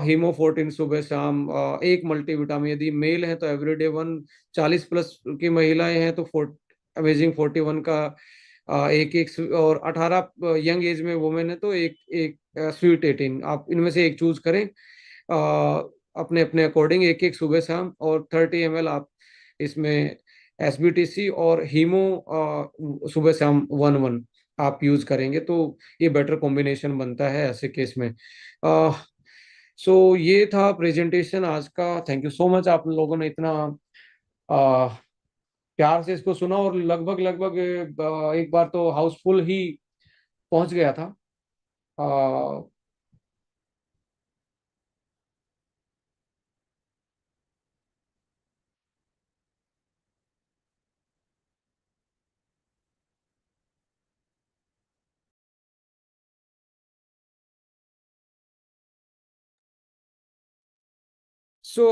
हीमो 14 सुबह शाम, एक मल्टीविटामिन, यदि मेल है तो एवरीडे वन, 40+ की महिलाएं हैं तो अमेजिंग 41 का एक एक, और 18 यंग एज में वुमेन है तो एक एक स्वीट 18, आप इनमें से एक चूज करें अपने अपने अकॉर्डिंग, एक एक सुबह शाम, और 30 ml आप इसमें एसबीटीसी और हीमो सुबह शाम 1 1 आप यूज करेंगे तो ये बेटर कॉम्बिनेशन बनता है ऐसे केस में। सो ये था प्रेजेंटेशन आज का। थैंक यू सो मच, आप लोगों ने इतना आ, प्यार से इसको सुना, और लगभग लगभग एक बार तो हाउसफुल ही पहुंच गया था। सो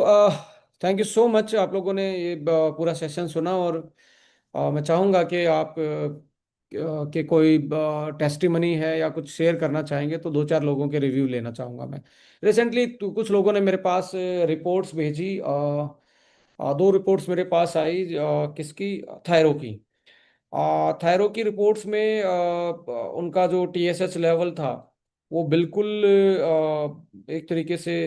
थैंक यू सो मच, आप लोगों ने ये पूरा सेशन सुना, और मैं चाहूँगा कि आप के कोई टेस्टिमनी है या कुछ शेयर करना चाहेंगे तो दो चार लोगों के रिव्यू लेना चाहूँगा मैं। रिसेंटली कुछ लोगों ने मेरे पास रिपोर्ट्स भेजी, दो रिपोर्ट्स मेरे पास आई, किसकी, थायरो की। थायरो की रिपोर्ट्स में उनका जो टीएसएच लेवल था वो बिल्कुल एक तरीके से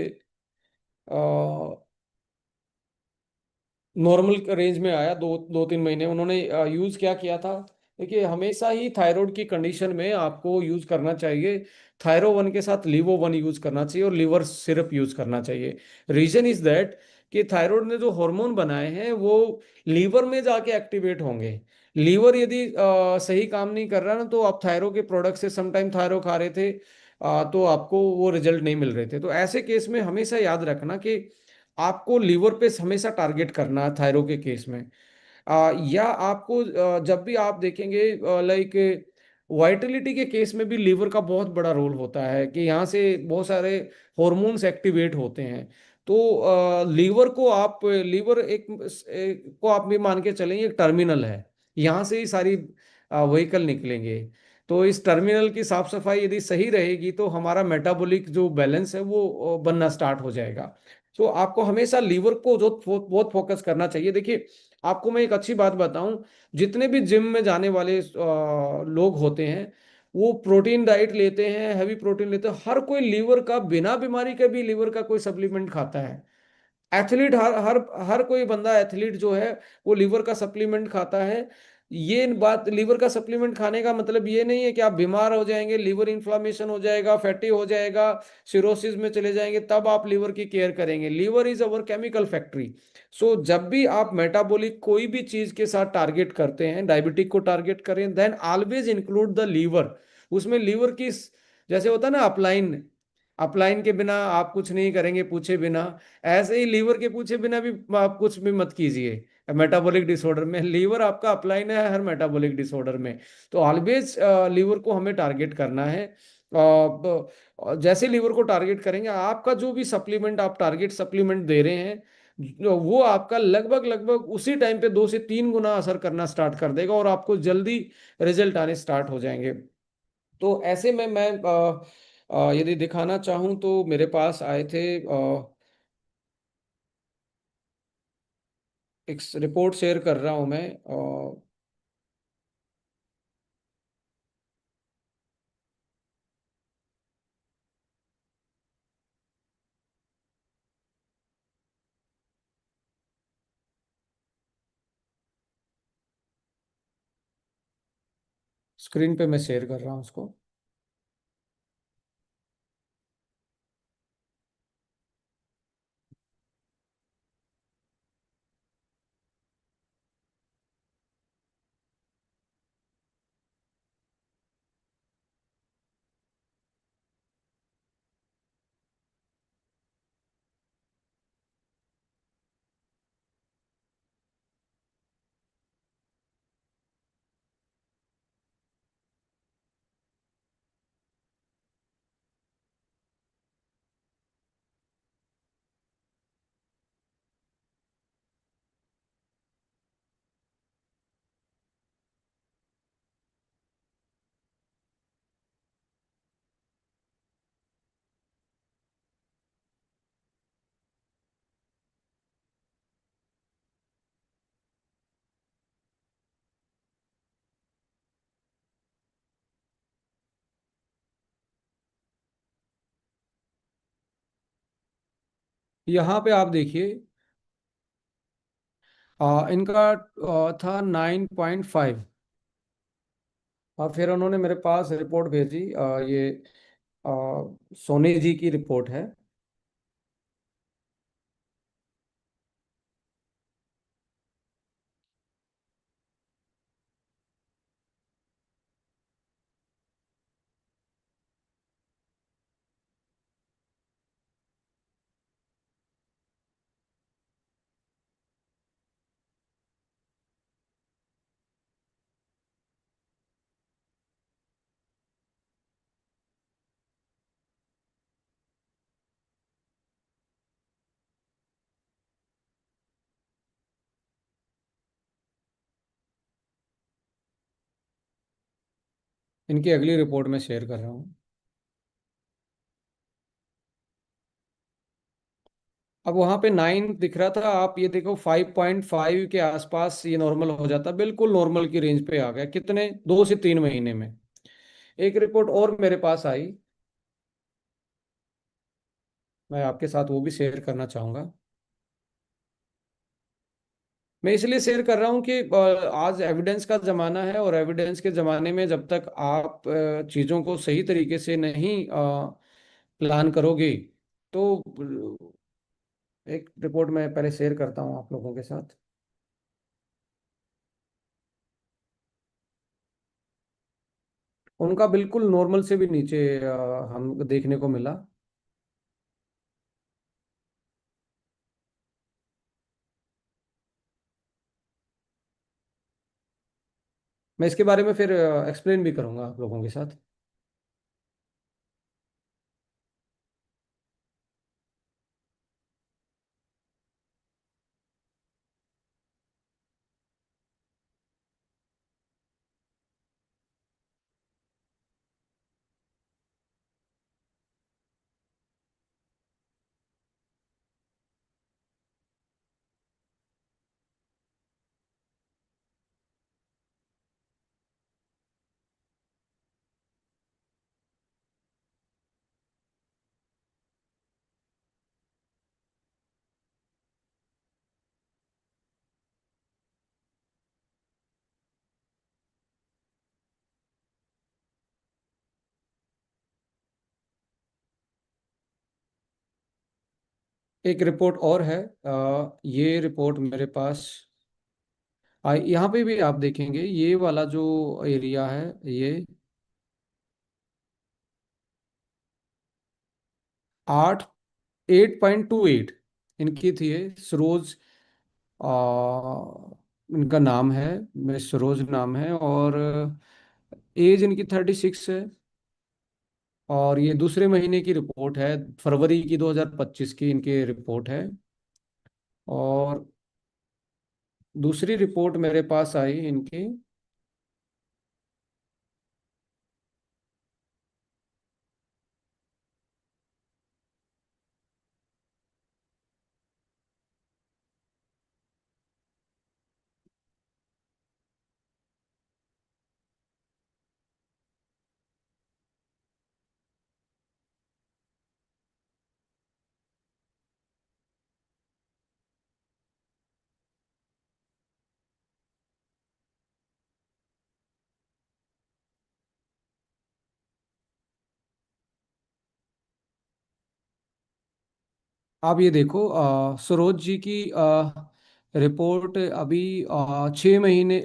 नॉर्मल रेंज में आया। दो दो तीन महीने उन्होंने यूज क्या किया था। देखिए, हमेशा ही थायराइड की कंडीशन में आपको यूज करना चाहिए थायरो वन के साथ लीवो वन यूज करना चाहिए, और लीवर सिरप यूज करना चाहिए। रीजन इज दैट कि थायराइड ने जो हार्मोन बनाए हैं वो लीवर में जाके एक्टिवेट होंगे। लीवर यदि सही काम नहीं कर रहा ना, तो आप थायरो के प्रोडक्ट से समटाइम थायरो खा रहे थे, तो आपको वो रिजल्ट नहीं मिल रहे थे। तो ऐसे केस में हमेशा याद रखना कि आपको लीवर पे हमेशा टारगेट करना है थायरो के केस में। या आपको जब भी आप देखेंगे लाइक वाइटलिटी के केस में भी लीवर का बहुत बड़ा रोल होता है कि यहाँ से बहुत सारे हॉर्मोन्स एक्टिवेट होते हैं। तो लीवर को आप, लीवर को आप भी मान के चलें एक टर्मिनल है, यहाँ से ही सारी व्हीकल निकलेंगे। तो इस टर्मिनल की साफ सफाई यदि सही रहेगी तो हमारा मेटाबॉलिक जो बैलेंस है वो बनना स्टार्ट हो जाएगा। तो आपको हमेशा लीवर को जो बहुत फोकस करना चाहिए। देखिए, आपको मैं एक अच्छी बात बताऊं, जितने भी जिम में जाने वाले लोग होते हैं, वो प्रोटीन डाइट लेते हैं, हैवी प्रोटीन लेते हैं, हर कोई लीवर का, बिना बीमारी के भी लीवर का कोई सप्लीमेंट खाता है। एथलीट, हर हर हर कोई बंदा एथलीट जो है वो लीवर का सप्लीमेंट खाता है। ये बात, लीवर का सप्लीमेंट खाने का मतलब ये नहीं है कि आप बीमार हो जाएंगे, लीवर इन्फ्लामेशन हो जाएगा, फैटी हो जाएगा, सिरोसिस में चले जाएंगे, तब आप लीवर की केयर करेंगे। Liver is our chemical factory. So जब भी आप मेटाबॉलिक कोई भी चीज के साथ टारगेट करते हैं, डायबिटिक को टारगेट करें, then always include the liver. उसमें लीवर की, जैसे होता है ना अपलाइन, अपलाइन के बिना आप कुछ नहीं करेंगे पूछे बिना, ऐसे ही लीवर के पूछे बिना भी आप कुछ भी मत कीजिए। मेटाबॉलिक डिसऑर्डर में लीवर आपका अपलाइन है, हर मेटाबॉलिक डिसऑर्डर में। तो ऑलवेज लीवर को हमें टारगेट करना है। जैसे लीवर को टारगेट करेंगे, आपका जो भी सप्लीमेंट आप टारगेट सप्लीमेंट दे रहे हैं, वो आपका लगभग लगभग उसी टाइम पे 2 से 3 गुना असर करना स्टार्ट कर देगा और आपको जल्दी रिजल्ट आने स्टार्ट हो जाएंगे। तो ऐसे में मैं यदि दिखाना चाहूँ तो मेरे पास आए थे, एक रिपोर्ट शेयर कर रहा हूँ मैं, स्क्रीन पे मैं शेयर कर रहा हूँ उसको। यहाँ पे आप देखिए, इनका था 9.5। और फिर उन्होंने मेरे पास रिपोर्ट भेजी, ये सोनी जी की रिपोर्ट है। इनकी अगली रिपोर्ट में शेयर कर रहा हूँ। अब वहां पे 9 दिख रहा था, आप ये देखो 5.5 के आसपास ये नॉर्मल हो जाता, बिल्कुल नॉर्मल की रेंज पे आ गया, कितने, 2 से 3 महीने में। एक रिपोर्ट और मेरे पास आई, मैं आपके साथ वो भी शेयर करना चाहूंगा। मैं इसलिए शेयर कर रहा हूँ कि आज एविडेंस का ज़माना है, और एविडेंस के ज़माने में जब तक आप चीज़ों को सही तरीके से नहीं प्लान करोगे, तो एक रिपोर्ट मैं पहले शेयर करता हूँ आप लोगों के साथ। उनका बिल्कुल नॉर्मल से भी नीचे हम देखने को मिला। मैं इसके बारे में फिर एक्सप्लेन भी करूंगा आप लोगों के साथ। एक रिपोर्ट और है। ये रिपोर्ट मेरे पास यहाँ पे भी आप देखेंगे, ये वाला जो एरिया है, ये 8, 8.28 इनकी थी, ये सरोज, आ, इनका नाम है, मिस सरोज नाम है, और एज इनकी 36 है। और ये दूसरे महीने की रिपोर्ट है, फरवरी की 2025 की इनकी रिपोर्ट है। और दूसरी रिपोर्ट मेरे पास आई इनकी, आप ये देखो, सरोज जी की रिपोर्ट अभी 6 महीने,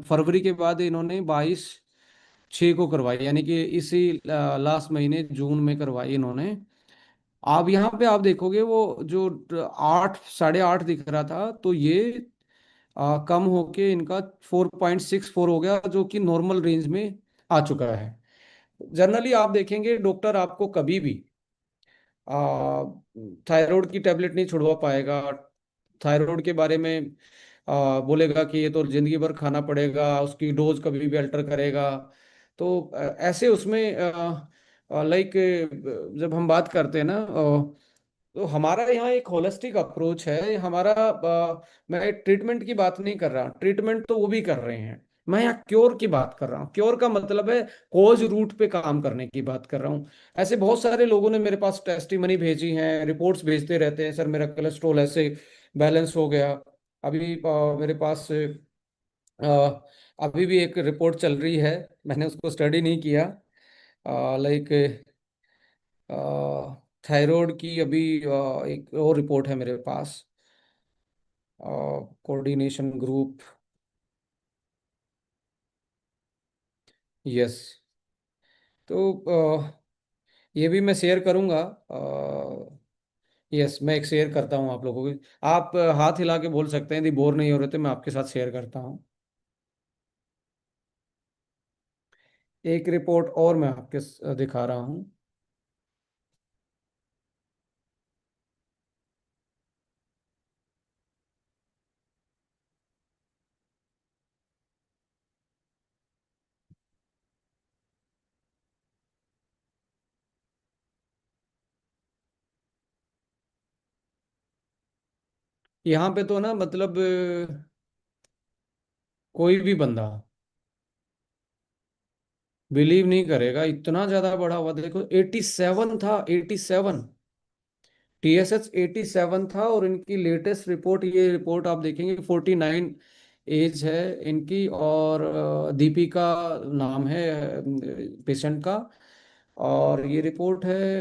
फरवरी के बाद इन्होंने 22/6 को करवाई, यानी कि इसी लास्ट महीने जून में करवाई इन्होंने। आप यहाँ पे आप देखोगे, वो जो 8, 8.5 दिख रहा था, तो ये कम होके इनका 4.64 हो गया, जो कि नॉर्मल रेंज में आ चुका है। जनरली आप देखेंगे, डॉक्टर आपको कभी भी थायराइड की टेबलेट नहीं छुड़वा पाएगा। थायराइड के बारे में बोलेगा कि ये तो जिंदगी भर खाना पड़ेगा, उसकी डोज कभी भी अल्टर करेगा। तो ऐसे उसमें लाइक, जब हम बात करते हैं ना, तो हमारा यहाँ एक होलिस्टिक अप्रोच है हमारा। मैं ट्रीटमेंट की बात नहीं कर रहा, ट्रीटमेंट तो वो भी कर रहे हैं, मैं यहाँ क्योर की बात कर रहा हूँ। क्योर का मतलब है कोज रूट पे काम करने की बात कर रहा हूँ। ऐसे बहुत सारे लोगों ने मेरे पास टेस्टिमनी भेजी हैं, रिपोर्ट्स भेजते रहते हैं, सर मेरा कोलेस्ट्रॉल ऐसे बैलेंस हो गया। अभी मेरे पास अभी भी एक रिपोर्ट चल रही है, मैंने उसको स्टडी नहीं किया। लाइक थायराइड की अभी एक और रिपोर्ट है मेरे पास, कोऑर्डिनेशन ग्रुप। यस। तो ये भी मैं शेयर करूंगा। यस, मैं एक शेयर करता हूँ आप लोगों को। आप हाथ हिला के बोल सकते हैं यदि बोर नहीं हो रहे, तो मैं आपके साथ शेयर करता हूँ। एक रिपोर्ट और मैं आपके दिखा रहा हूँ। यहाँ पे तो ना मतलब कोई भी बंदा बिलीव नहीं करेगा, इतना ज्यादा बढ़ा हुआ। देखो 87 था, 87। टीएसएच 87 था, और इनकी लेटेस्ट रिपोर्ट, ये रिपोर्ट आप देखेंगे 49 एज है इनकी। और दीपिका नाम है पेशेंट का। और ये रिपोर्ट है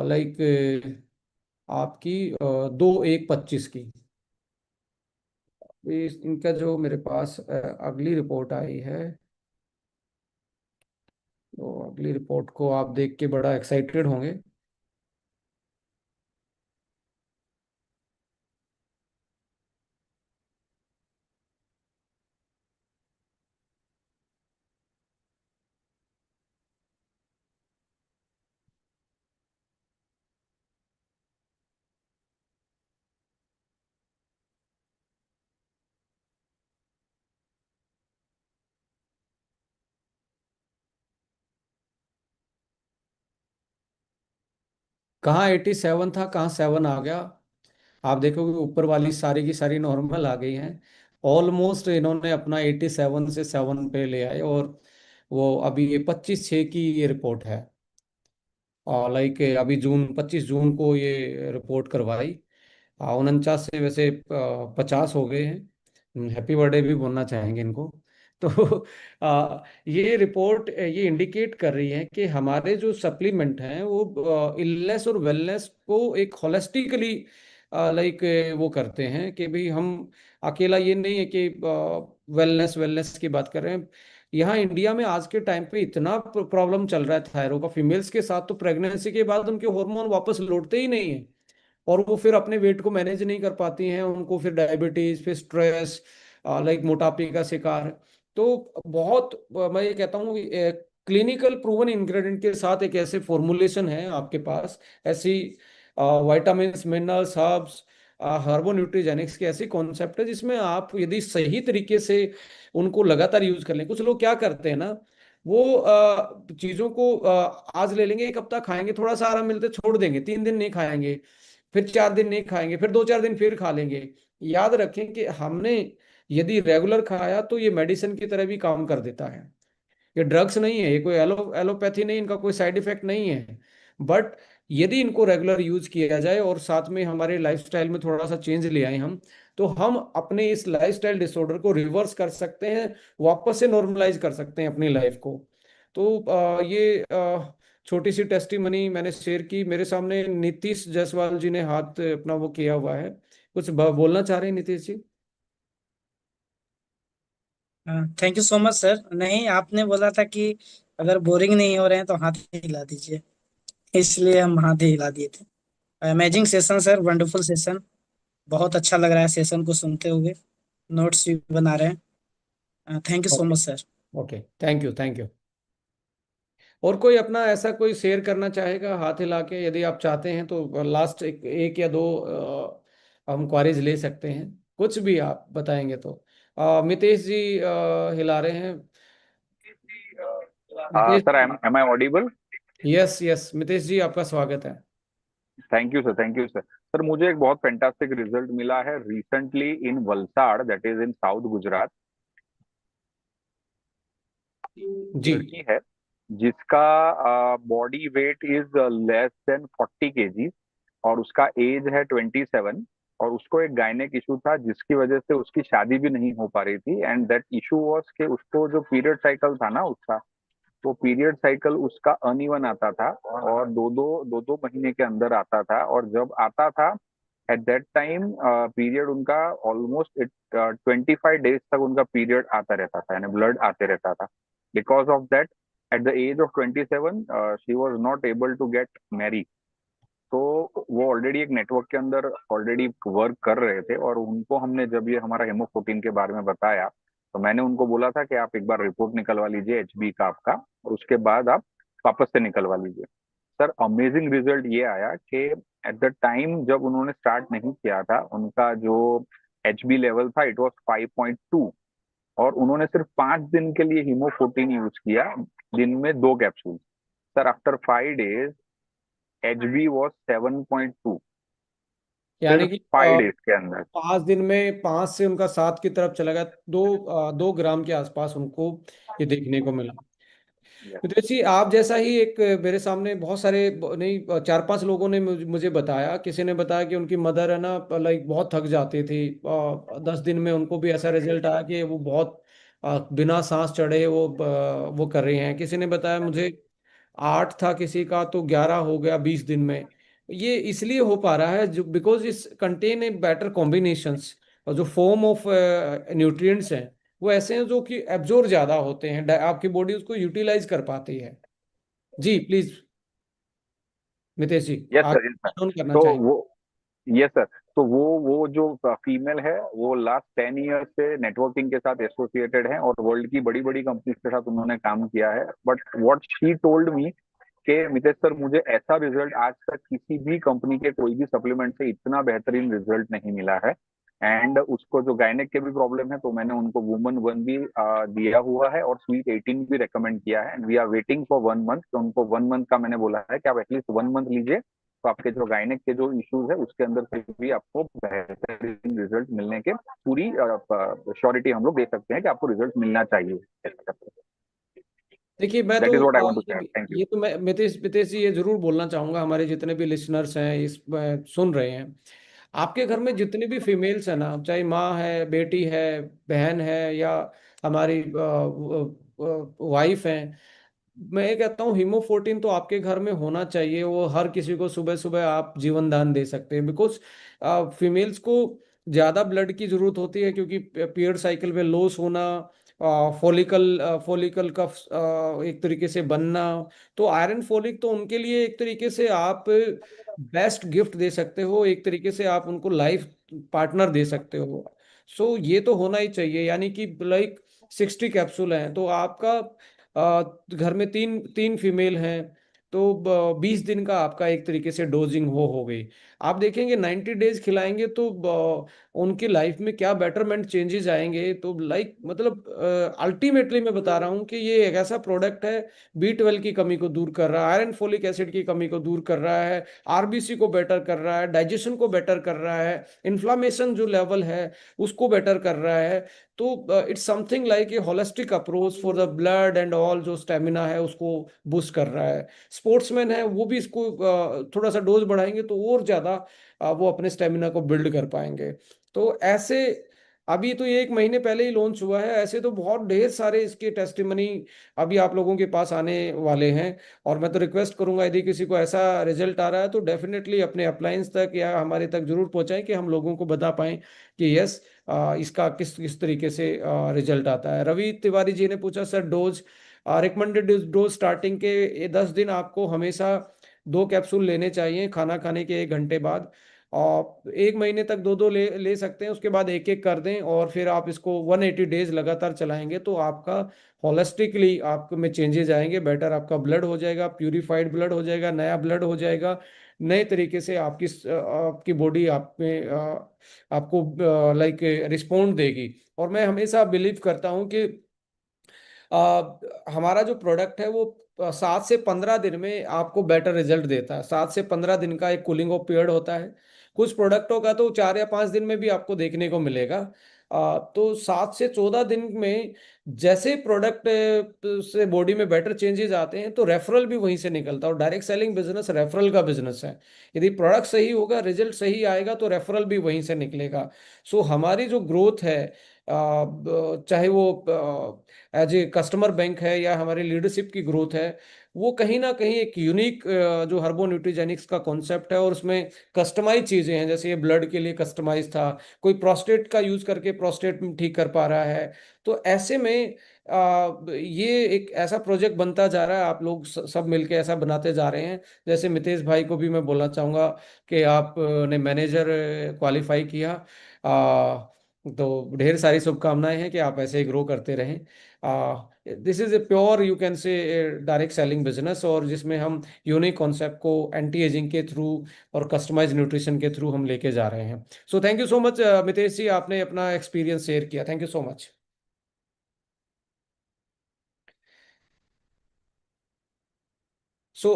लाइक आपकी 2/1/25 की। इनका जो मेरे पास अगली रिपोर्ट आई है, तो अगली रिपोर्ट को आप देख के बड़ा एक्साइटेड होंगे। कहाँ 87 था, कहाँ 7 आ गया। आप देखोगे ऊपर वाली सारी की सारी नॉर्मल आ गई हैं। ऑलमोस्ट इन्होंने अपना 87 से 7 पे ले आए। और वो अभी ये 25/6 की ये रिपोर्ट है। और लाइक अभी जून, 25 जून को ये रिपोर्ट करवाई। 49 से वैसे 50 हो गए हैं। हैप्पी बर्थडे भी बोलना चाहेंगे इनको। तो ये रिपोर्ट ये इंडिकेट कर रही है कि हमारे जो सप्लीमेंट हैं वो इलनेस और वेलनेस को एक होलिस्टिकली लाइक वो करते हैं कि भाई हम अकेला ये नहीं है कि वेलनेस वेलनेस की बात कर रहे हैं। यहाँ इंडिया में आज के टाइम पे इतना प्रॉब्लम चल रहा है थायराइड का फीमेल्स के साथ, तो प्रेगनेंसी के बाद उनके हार्मोन वापस लौटते ही नहीं है, और वो फिर अपने वेट को मैनेज नहीं कर पाती हैं, उनको फिर डायबिटीज, फिर स्ट्रेस, लाइक मोटापे का शिकार। तो बहुत मैं ये कहता हूँ क्लिनिकल प्रूवन इंग्रेडिएंट के साथ एक ऐसे फॉर्मुलेशन है आपके पास, ऐसी वाइटामिन मिनरल्स हर्ब्स हार्बो न्यूट्रीजेनिक्स के ऐसे कॉन्सेप्ट है जिसमें आप यदि सही तरीके से उनको लगातार यूज कर लें। कुछ लोग क्या करते हैं ना, वो चीजों को आज ले लेंगे, एक हफ्ता खाएंगे, थोड़ा सा आराम मिलते छोड़ देंगे, 3 दिन नहीं खाएंगे, फिर 4 दिन नहीं खाएंगे, फिर 2-4 दिन फिर खा लेंगे। याद रखें कि हमने यदि रेगुलर खाया तो ये मेडिसिन की तरह भी काम कर देता है। ये ड्रग्स नहीं है, ये कोई एलोपैथी नहीं, इनका कोई साइड इफेक्ट नहीं है। बट यदि इनको रेगुलर यूज किया जाए और साथ में हमारे लाइफस्टाइल में थोड़ा सा चेंज ले आए हम, तो हम अपने इस लाइफस्टाइल डिसऑर्डर को रिवर्स कर सकते हैं, वापस से नॉर्मलाइज कर सकते हैं अपनी लाइफ को। तो ये छोटी सी टेस्टिमनी मैंने शेयर की। मेरे सामने नीतीश जायसवाल जी ने हाथ अपना वो किया हुआ है, कुछ बोलना चाह रहे हैं Nitish ji? Thank you so much sir. नहीं, आपने बोला था कि अगर बोरिंग नहीं हो रहे हैं तो हाथ ही हिला दीजिए, इसलिए हम हाथ ही हिला दिए थे। Amazing session sir, wonderful session. बहुत अच्छा लग रहा है सेशन को सुनते हुए, नोट्स भी बना रहे हैं। Thank you so okay. Much sir. Okay, thank you, thank you. और कोई अपना ऐसा कोई शेयर करना चाहेगा हाथ हिला के? यदि आप चाहते हैं तो लास्ट एक या दो हम क्वारीज ले सकते हैं, कुछ भी आप बताएंगे तो। मितेश जी हिला रहे हैं। मितेश सर, जी। am I audible? Yes yes, Mitesh ji आपका स्वागत है। Thank you sir, thank you sir. Sir, मुझे एक बहुत फैंटास्टिक रिजल्ट मिला है recently in Valsad, that is in south Gujarat. जी। लड़की है जिसका body weight is less than 40 kg, और उसका एज है 27। और उसको एक गायनेक इशू था जिसकी वजह से उसकी शादी भी नहीं हो पा रही थी, एंड दैट इशू वाज कि उसको जो पीरियड साइकिल था ना उसका, वो पीरियड साइकिल उसका अनइवन आता था, और दो दो महीने के अंदर आता था। और जब आता था एट दैट टाइम पीरियड उनका ऑलमोस्ट 25 डेज तक उनका पीरियड आता रहता था, यानी ब्लड आते रहता था। Because of that, at the age of 27 she was not able to get marry. तो वो ऑलरेडी एक नेटवर्क के अंदर ऑलरेडी वर्क कर रहे थे, और उनको हमने जब ये हमारा हेमोफोर्टीन के बारे में बताया, तो मैंने उनको बोला था कि आप एक बार रिपोर्ट निकलवा लीजिए एचबी का आपका, और उसके बाद आप वापस से निकलवा लीजिए। सर, अमेजिंग रिजल्ट ये आया कि एट द टाइम जब उन्होंने स्टार्ट नहीं किया था, उनका जो एचबी लेवल था इट वाज 5.2, और उन्होंने सिर्फ 5 दिन के लिए हीमोफोर्टीन यूज किया, दिन में 2 capsule. Sir, after 5 days HB was 7.2, यानी सिर्फ कि 5 डेज के अंदर। 5 दिन में 5 से उनका 7 की तरफ चला गया, 2 ग्राम के आसपास उनको ये देखने को मिला। Yes. तो जी आप जैसा ही एक मेरे सामने बहुत सारे नहीं 4-5 लोगों ने मुझे बताया, किसी ने बताया कि उनकी मदर है ना लाइक बहुत थक जाती थी, 10 दिन में उनको भी ऐसा रिजल्ट आया कि वो बहुत बिना सांस चढ़े वो कर रही हैं। किसी ने बताया मुझे 8 था, किसी का तो 11 हो गया 20 दिन में। ये इसलिए हो पा रहा है जो बिकॉज इस कंटेन ए बेटर कॉम्बिनेशंस, और जो फॉर्म ऑफ न्यूट्रिएंट्स हैं वो ऐसे हैं जो कि एब्जॉर्ब ज्यादा होते हैं, आपकी बॉडी उसको यूटिलाइज कर पाती है। जी please Mitesh ji, yes sir, yes sir. आगे ऑन करना तो चाहिए। वो, यस सर, तो वो जो फीमेल है वो लास्ट 10 ईयर से नेटवर्किंग के साथ एसोसिएटेड है, और वर्ल्ड की बड़ी बड़ी कंपनीज के साथ उन्होंने काम किया है। But what she told me कि मितेश सर, मुझे ऐसा रिजल्ट आज तक किसी भी कंपनी के कोई भी सप्लीमेंट से इतना बेहतरीन रिजल्ट नहीं मिला है। एंड उसको जो गायनेक के भी प्रॉब्लम है, तो मैंने उनको वुमन 1 भी दिया हुआ है, और स्वीट 18 भी रेकमेंड किया है, and we are waiting for 1 month. तो उनको 1 मंथ का मैंने बोला है कि आप एटलीस्ट 1 मंथ लीजिए, तो आपके जो गायनेक के जो इश्यूज है उसके अंदर से भी आपको बेहतरीन रिजल्ट मिलने के पूरी श्योरिटी हम लोग दे सकते हैं कि आपको रिजल्ट मिलना चाहिए। देखिए मैं दैट इज तो व्हाट आई वांट टू से। Thank you. ये तो मैं मितेश मितेश जी ये जरूर बोलना चाहूंगा, हमारे जितने भी लिसनर्स हैं इस सुन रहे हैं, आपके घर में जितनी भी फीमेल्स हैं ना, चाहे माँ है, बेटी है, बहन है, या हमारी वाइफ हैं, मैं ये कहता हूँ हीमोफोर्टिन तो आपके घर में होना चाहिए। वो हर किसी को सुबह सुबह आप जीवन दान दे सकते हैं, बिकॉज फीमेल्स को ज़्यादा ब्लड की जरूरत होती है, क्योंकि पीरियड साइकिल में लॉस होना, फॉलिकल का एक तरीके से बनना, तो आयरन फोलिक तो उनके लिए एक तरीके से आप बेस्ट गिफ्ट दे सकते हो, एक तरीके से आप उनको लाइफ पार्टनर दे सकते हो। सो ये तो होना ही चाहिए, यानी कि लाइक 60 कैप्सूल हैं, तो आपका घर में तीन तीन फीमेल हैं, तो 20 दिन का आपका एक तरीके से डोजिंग वो हो गई। आप देखेंगे 90 डेज खिलाएंगे तो उनकी लाइफ में क्या बेटरमेंट चेंजेस आएंगे। तो लाइक मतलब अल्टीमेटली मैं बता रहा हूँ कि ये एक ऐसा प्रोडक्ट है, B12 की कमी को दूर कर रहा है, आयरन फोलिक एसिड की कमी को दूर कर रहा है, आरबीसी को बेटर कर रहा है, डाइजेशन को बेटर कर रहा है, इन्फ्लामेशन जो लेवल है उसको बेटर कर रहा है। तो it's something like a holistic approach for the blood and all, जो स्टेमिना है उसको बूस्ट कर रहा है। स्पोर्ट्समैन है वो भी इसको थोड़ा सा डोज बढ़ाएंगे तो और ज्यादा वो अपने स्टेमिना को बिल्ड कर पाएंगे। तो ऐसे अभी तो ये 1 महीने पहले ही लॉन्च हुआ है, ऐसे तो बहुत ढेर सारे इसके टेस्टिमनी अभी आप लोगों के पास आने वाले हैं। और मैं तो रिक्वेस्ट करूंगा, यदि किसी को ऐसा रिजल्ट आ रहा है तो डेफिनेटली अपने अप्लायंस तक या हमारे तक जरूर पहुंचाएं, कि हम लोगों को बता पाएं कि यस इसका किस किस तरीके से रिजल्ट आता है। रवि तिवारी जी ने पूछा, sir dose recommended dose starting के 10 दिन आपको हमेशा 2 कैप्सूल लेने चाहिए खाना खाने के 1 घंटे बाद, और 1 महीने तक दो दो ले ले सकते हैं, उसके बाद एक एक कर दें, और फिर आप इसको 180 डेज लगातार चलाएंगे तो आपका होलिस्टिकली आपको में चेंजेस आएंगे, बेटर आपका ब्लड हो जाएगा, प्यूरिफाइड ब्लड हो जाएगा, नया ब्लड हो जाएगा, नए तरीके से आपकी बॉडी आप में आपको लाइक रिस्पॉन्ड देगी। और मैं हमेशा बिलीव करता हूँ कि हमारा जो प्रोडक्ट है वो 7 से 15 दिन में आपको बेटर रिजल्ट देता है। 7 से 15 दिन का एक कूलिंग ऑफ पीरियड होता है। कुछ प्रोडक्टों का तो 4 या 5 दिन में भी आपको देखने को मिलेगा। तो 7 से 14 दिन में जैसे प्रोडक्ट से बॉडी में बेटर चेंजेस आते हैं तो रेफरल भी वहीं से निकलता है, और डायरेक्ट सेलिंग बिजनेस रेफरल का बिजनेस है। यदि प्रोडक्ट सही होगा, रिजल्ट सही आएगा, तो रेफरल भी वहीं से निकलेगा। सो हमारी जो ग्रोथ है, चाहे वो एज ए कस्टमर बैंक है या हमारे लीडरशिप की ग्रोथ है, वो कहीं ना कहीं एक यूनिक जो हर्बो न्यूट्रीजेनिक्स का कॉन्सेप्ट है, और उसमें कस्टमाइज चीजें हैं। जैसे ये ब्लड के लिए कस्टमाइज था, कोई प्रोस्टेट का यूज करके प्रोस्टेट ठीक कर पा रहा है। तो ऐसे में ये एक ऐसा प्रोजेक्ट बनता जा रहा है, आप लोग सब मिलके ऐसा बनाते जा रहे हैं। जैसे मितेश भाई को भी मैं बोलना चाहूंगा कि आप ने मैनेजर क्वालिफाई किया, तो ढेर सारी शुभकामनाएं हैं कि आप ऐसे ही ग्रो करते रहें। This is a pure you can say direct selling business, और जिसमें हम यूनिक कॉन्सेप्ट को एंटी एजिंग के थ्रू और कस्टमाइज न्यूट्रिशन के थ्रू हम लेके जा रहे हैं। So thank you so much Mitesh ji, आपने अपना एक्सपीरियंस शेयर किया, थैंक यू सो मच।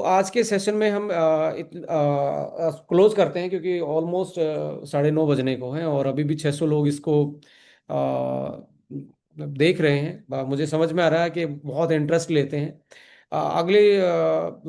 आज के सेशन में हम क्लोज करते हैं, क्योंकि ऑलमोस्ट 9:30 बजने को हैं, और अभी भी 600 लोग इसको देख रहे हैं। मुझे समझ में आ रहा है कि बहुत इंटरेस्ट लेते हैं। अगले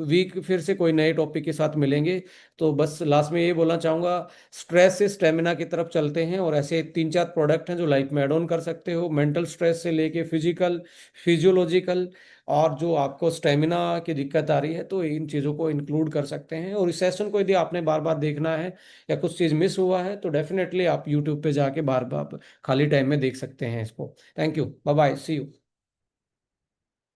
वीक फिर से कोई नए टॉपिक के साथ मिलेंगे। तो बस लास्ट में ये बोलना चाहूँगा, स्ट्रेस से स्टेमिना की तरफ चलते हैं, और ऐसे 3-4 प्रोडक्ट हैं जो लाइफ में एड ऑन कर सकते हो, मेंटल स्ट्रेस से लेके फिजिकल, फिजियोलॉजिकल, और जो आपको स्टेमिना की दिक्कत आ रही है, तो इन चीज़ों को इंक्लूड कर सकते हैं। और इस सेशन को यदि आपने बार बार देखना है या कुछ चीज़ मिस हुआ है, तो डेफिनेटली आप यूट्यूब पे जाके बार बार खाली टाइम में देख सकते हैं इसको। Thank you, bye bye, see you.